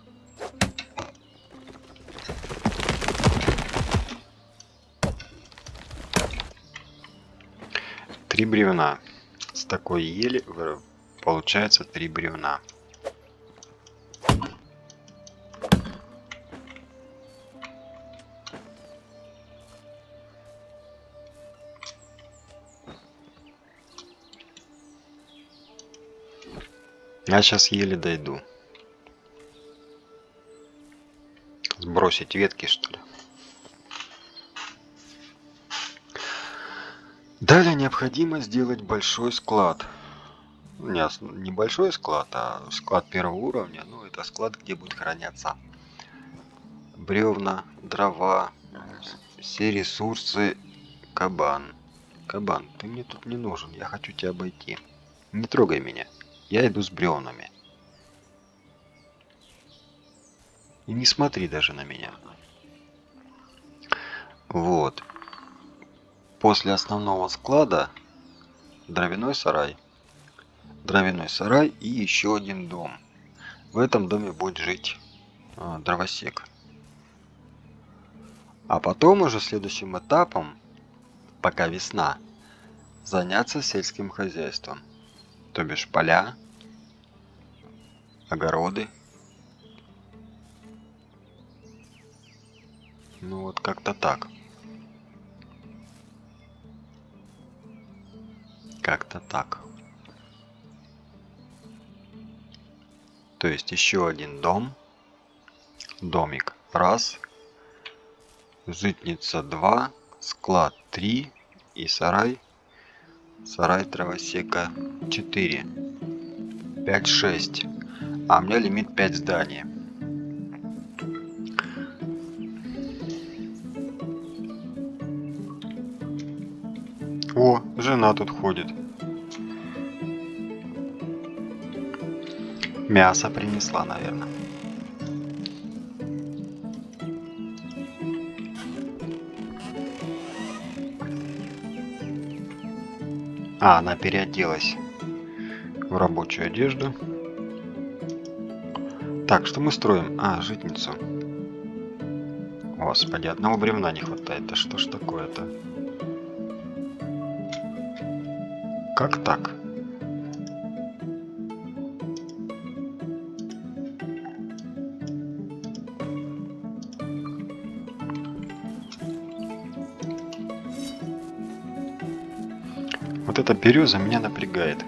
Три бревна. С такой ели получается 3 бревна. Я сейчас еле дойду. Сбросить ветки, что ли? Далее необходимо сделать большой склад. Не большой склад, а склад первого уровня. Ну, это склад, где будет храняться бревна, дрова, все ресурсы. Кабан. Кабан, ты мне тут не нужен, я хочу тебя обойти. Не трогай меня, я иду с бревнами. И не смотри даже на меня. Вот. После основного склада дровяной сарай. Дровяной сарай и еще один дом. В этом доме будет жить дровосек. А потом уже следующим этапом, пока весна, заняться сельским хозяйством. То бишь поля, огороды. Ну вот как-то так. Как-то так. То есть еще один дом. Домик. Раз. Житница 2. Склад 3. И сарай. Сарай дровосека 4. 5, 6. А у меня лимит 5 зданий. О, жена тут ходит. Мясо принесла, наверное. А, она переоделась в рабочую одежду. Так, что мы строим? А, житницу. Господи, одного бревна не хватает. Да что ж такое-то? Как так? Вот эта береза меня напрягает.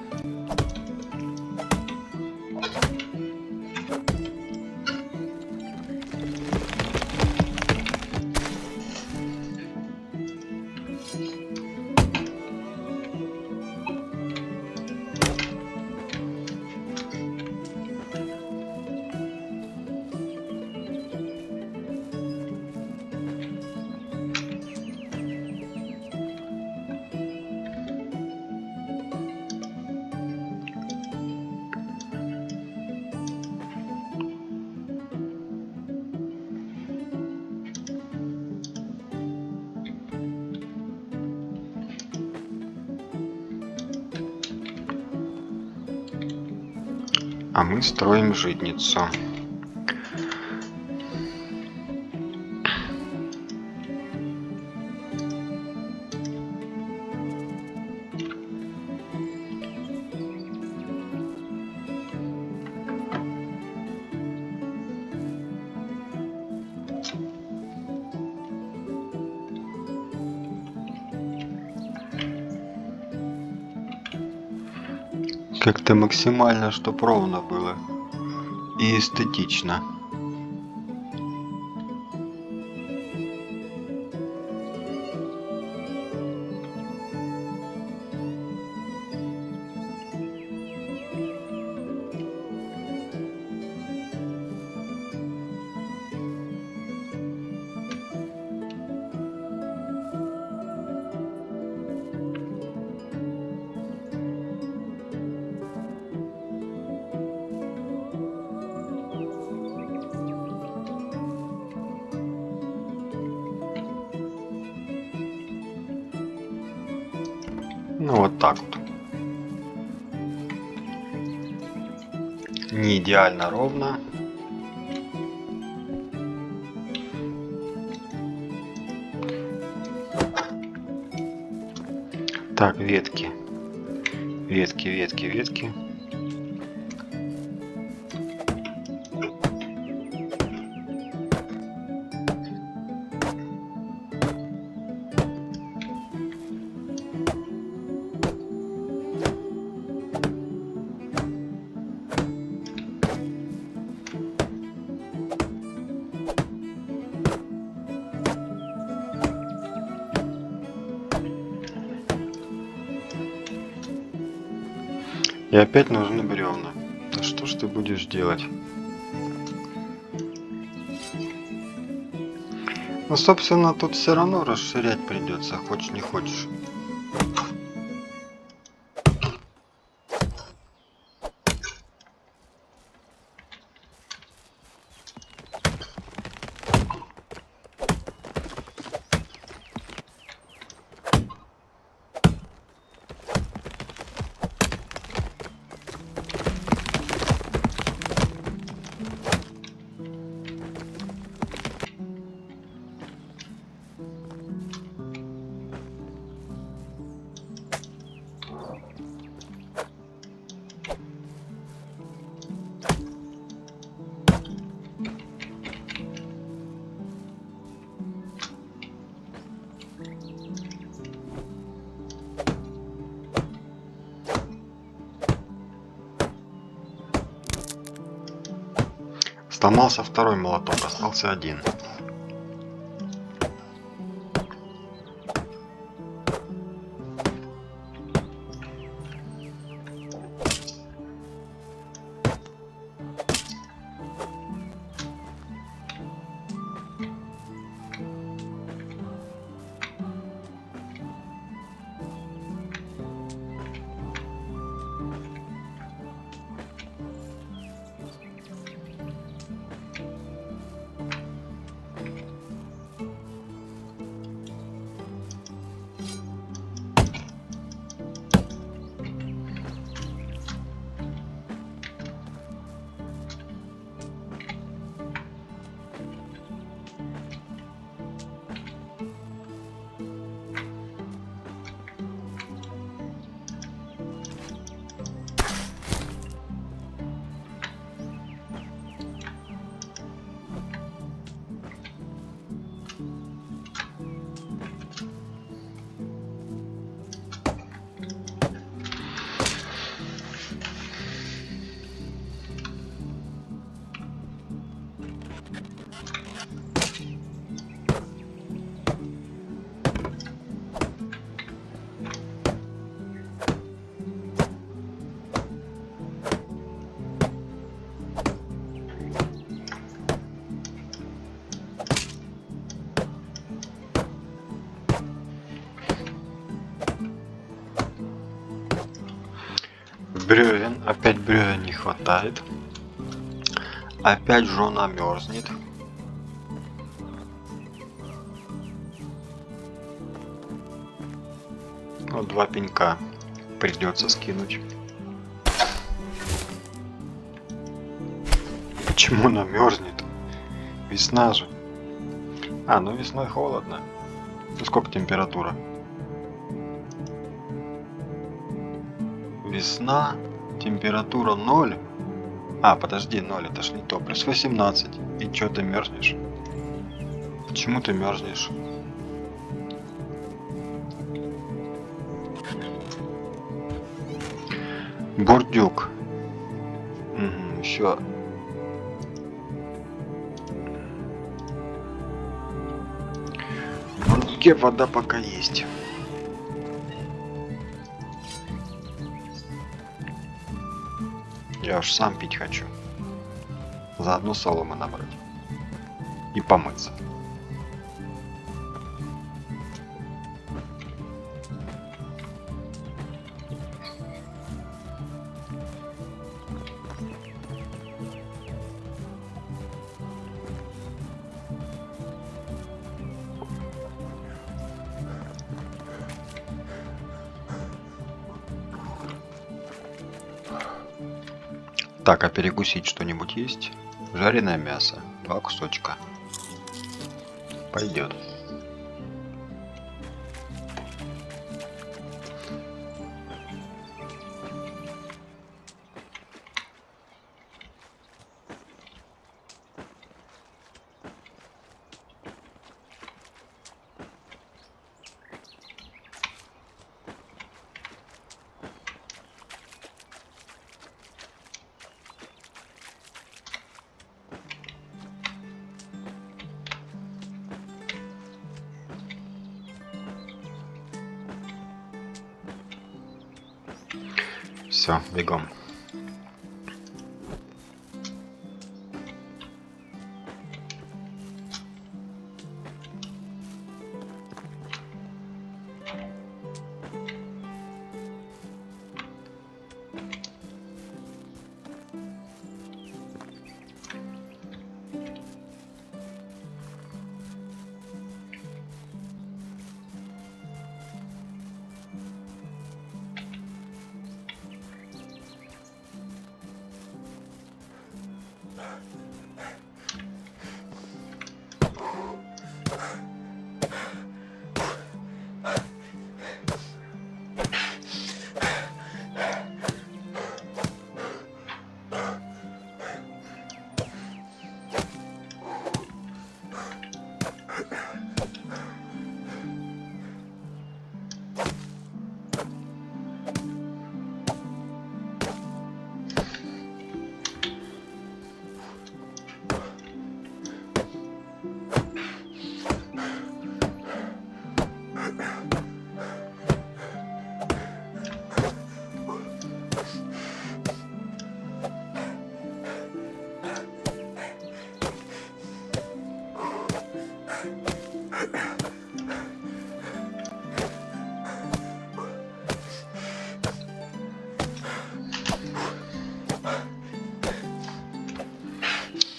А мы строим житницу. Как-то максимально, чтоб ровно было. И эстетично. Ну вот так вот. Не идеально ровно. Так, ветки. Ветки, ветки, ветки. И опять нужны бревна. Да что ж ты будешь делать? Ну, собственно, тут все равно расширять придется, хочешь не хочешь. Сломался второй молоток, остался один. Бревен, опять бревен не хватает. Опять жена мерзнет. Вот 2 пенька придется скинуть. Почему она мерзнет? Весна же. А, ну весной холодно. Ну сколько температура? Весна, температура 0. А, подожди, 0, это ж не то. Плюс 18. И чё ты мерзнешь? Почему ты мерзнешь? Бурдюк. Угу, еще. В бурдюке вода пока есть. Я уж сам пить хочу. Заодно соломы набрать. И помыться. Так, а перекусить что-нибудь есть? Жареное мясо. 2 кусочка. Пойдет. Все, бегом.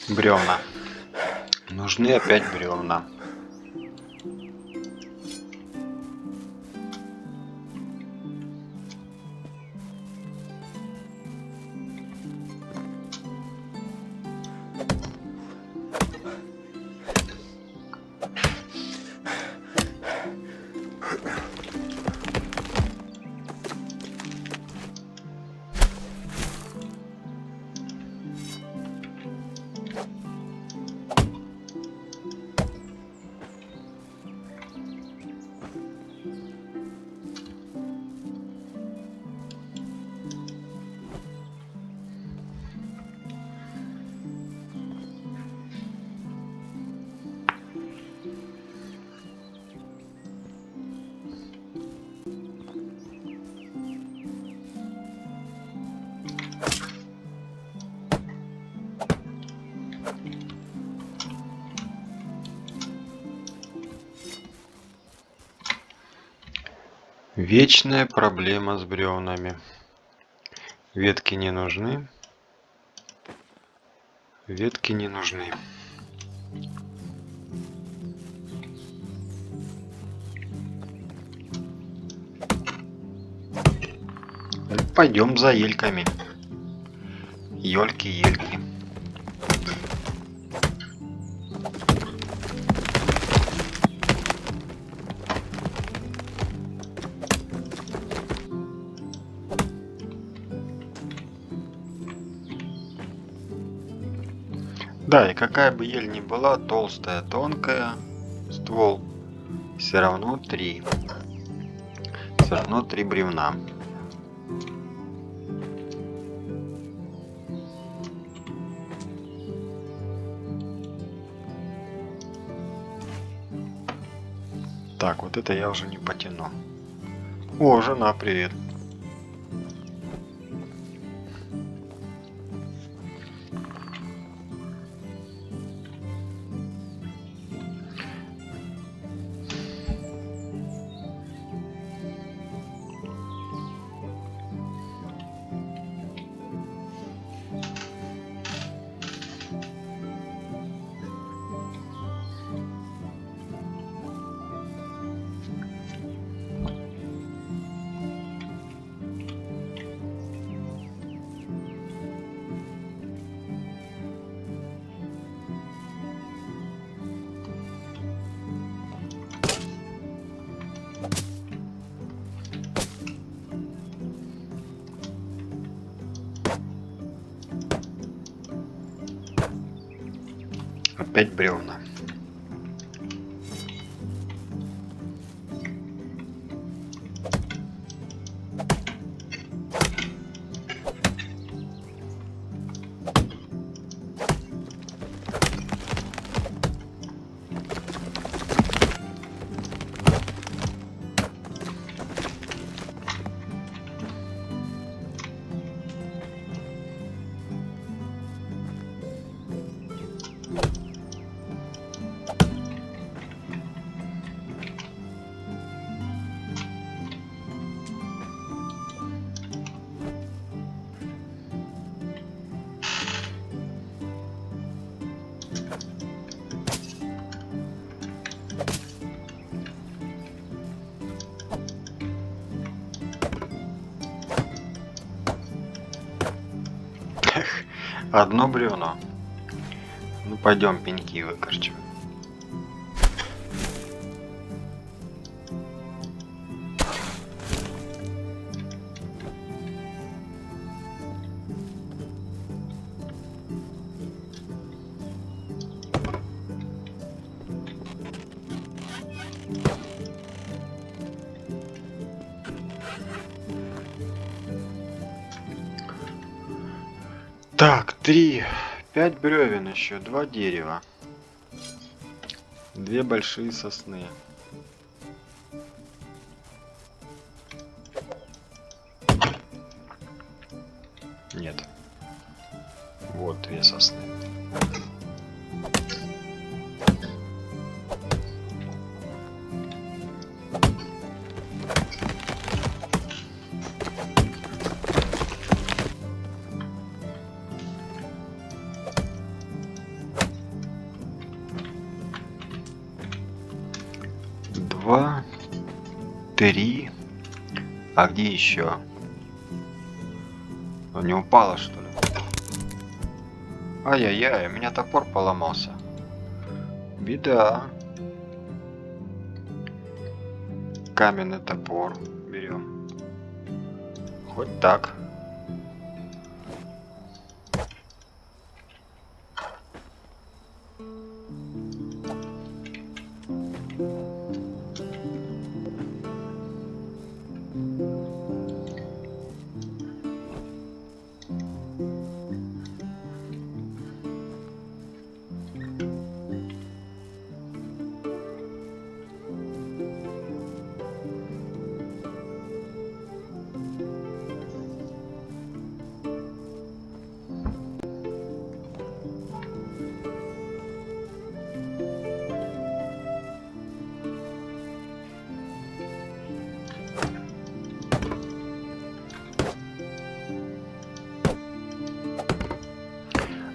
Бревна. Нужны опять бревна. Вечная проблема с бревнами. Ветки не нужны. Ветки не нужны. Пойдем за ельками. Ёльки, ельки. Да, и какая бы ель ни была, толстая, тонкая, ствол, все равно 3. Все равно 3 бревна. Так, вот это я уже не потяну. О, жена, привет. опять бревна. Одно бревно. Ну пойдем пеньки выкорчим. Так, 3, 5 бревен еще, 2 дерева, 2 большие сосны. Нет. Вот 2 сосны. Два, 3. А где еще? Он не упало, что ли? Ай-яй-яй, у меня топор поломался. Беда. Каменный топор берем. Хоть так.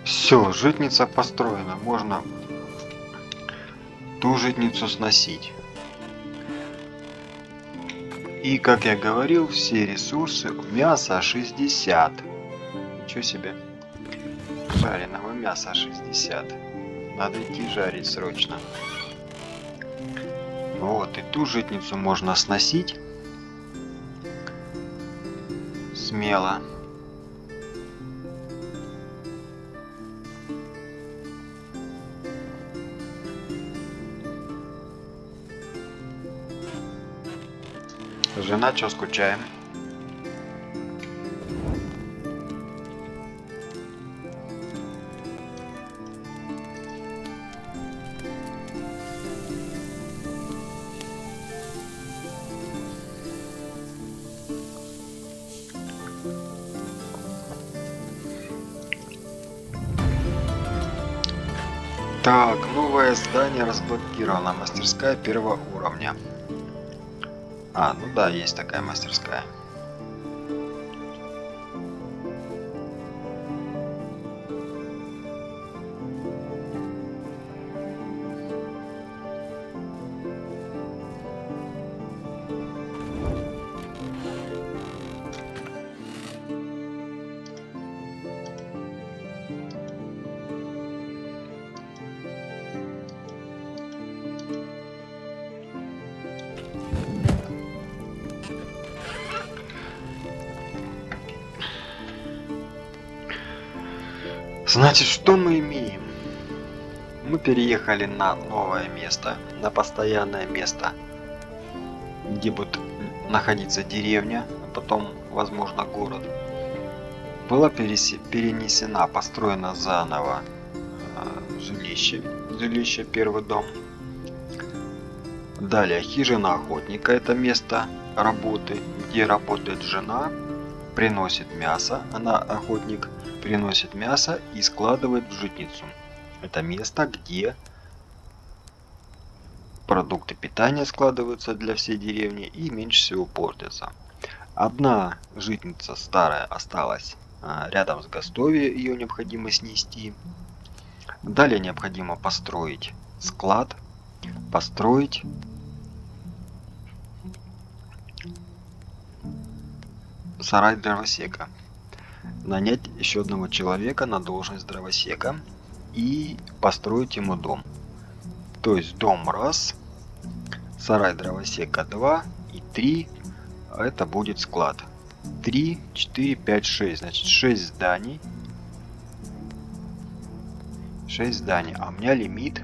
Все, житница построена. Можно ту житницу сносить. И, как я говорил, все ресурсы. Мясо 60. Ничего себе. Жареного мяса 60. Надо идти жарить срочно. Вот, и ту житницу можно сносить. Смело. Жена, чё скучаем? Так, новое здание разблокировано. Мастерская первого уровня. А, ну да, есть такая мастерская. Значит, что мы имеем? Мы переехали на новое место, на постоянное место, где будет находиться деревня, а потом, возможно, город. Была перенесена, построена заново жилище, первый дом. Далее хижина охотника, это место работы, где работает жена, приносит мясо, она охотник, приносит мясо и складывает в житницу. Это место, где продукты питания складываются для всей деревни и меньше всего портятся. Одна житница старая осталась рядом с гостовьем, ее необходимо снести. Далее необходимо построить склад, построить сарай дровосека, нанять еще одного человека на должность дровосека и построить ему дом. То есть дом раз, сарай дровосека 2 и 3, а это будет склад. 3, 4, 5, 6, значит 6 зданий. 6 зданий, а у меня лимит.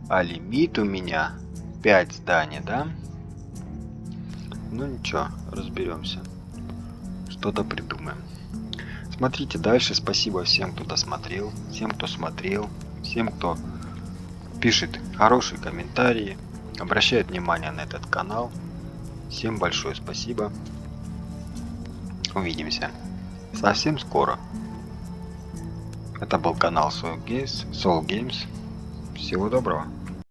А лимит у меня 5 зданий, да? Ну ничего, разберемся. Что-то придумаем. Смотрите дальше. Спасибо всем, кто досмотрел, всем, кто смотрел, всем, кто пишет хорошие комментарии, обращает внимание на этот канал. Всем большое спасибо. Увидимся совсем скоро. Это был канал Soul Games. Всего доброго.